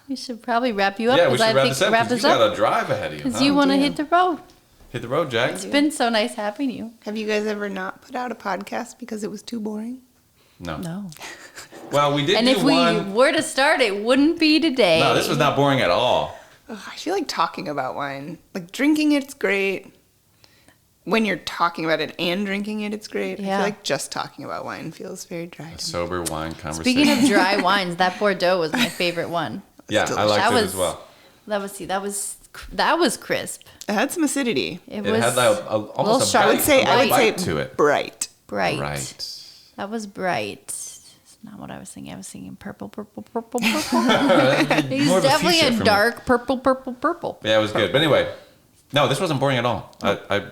Speaker 1: We should probably wrap you up.
Speaker 2: Yeah, we should wrap this up.
Speaker 1: Wrap
Speaker 2: You
Speaker 1: this up
Speaker 2: got a drive ahead of you.
Speaker 1: because you want to hit the road.
Speaker 2: Hit the road, Jack.
Speaker 1: It's been so nice having you.
Speaker 3: Have you guys ever not put out a podcast because it was too boring?
Speaker 2: No.
Speaker 1: No.
Speaker 2: Well, we did
Speaker 1: And
Speaker 2: do
Speaker 1: if we
Speaker 2: one.
Speaker 1: were to start, it wouldn't be today.
Speaker 2: No, this was not boring at all.
Speaker 3: Ugh, I feel like talking about wine. Like drinking it's great. When you're talking about it and drinking it, it's great.
Speaker 1: Yeah.
Speaker 3: I feel like just talking about wine feels very dry.
Speaker 2: A sober wine conversation.
Speaker 1: Speaking of dry wines, that Bordeaux was my favorite one.
Speaker 2: yeah, I liked it as well.
Speaker 1: That was crisp.
Speaker 3: It had some acidity.
Speaker 1: It
Speaker 2: It
Speaker 1: was
Speaker 2: had like almost a
Speaker 1: sharp.
Speaker 2: bite,
Speaker 3: I would say
Speaker 2: to it.
Speaker 3: bright.
Speaker 1: bright.
Speaker 2: Right.
Speaker 1: That was bright. It's not what I was thinking. I was thinking purple. He's
Speaker 2: More of a
Speaker 1: definitely
Speaker 2: fuchsia
Speaker 1: a
Speaker 2: for me.
Speaker 1: dark purple.
Speaker 2: Yeah, it was good. But anyway, no, this wasn't boring at all. I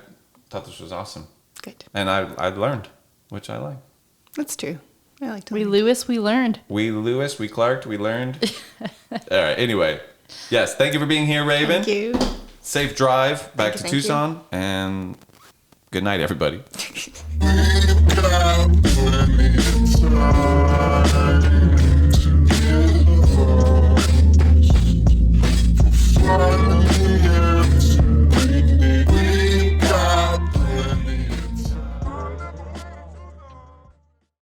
Speaker 2: thought this was awesome.
Speaker 3: Good.
Speaker 2: And I learned, which I like.
Speaker 3: That's true. I like to
Speaker 1: We
Speaker 3: learn.
Speaker 1: Lewis, we learned.
Speaker 2: We Lewis, we Clarked, we learned. All right, anyway. Yes, thank you for being here, Raven.
Speaker 3: Thank you.
Speaker 2: Safe drive back to
Speaker 3: Thank you.
Speaker 2: Tucson. And good night, everybody.
Speaker 4: Inside.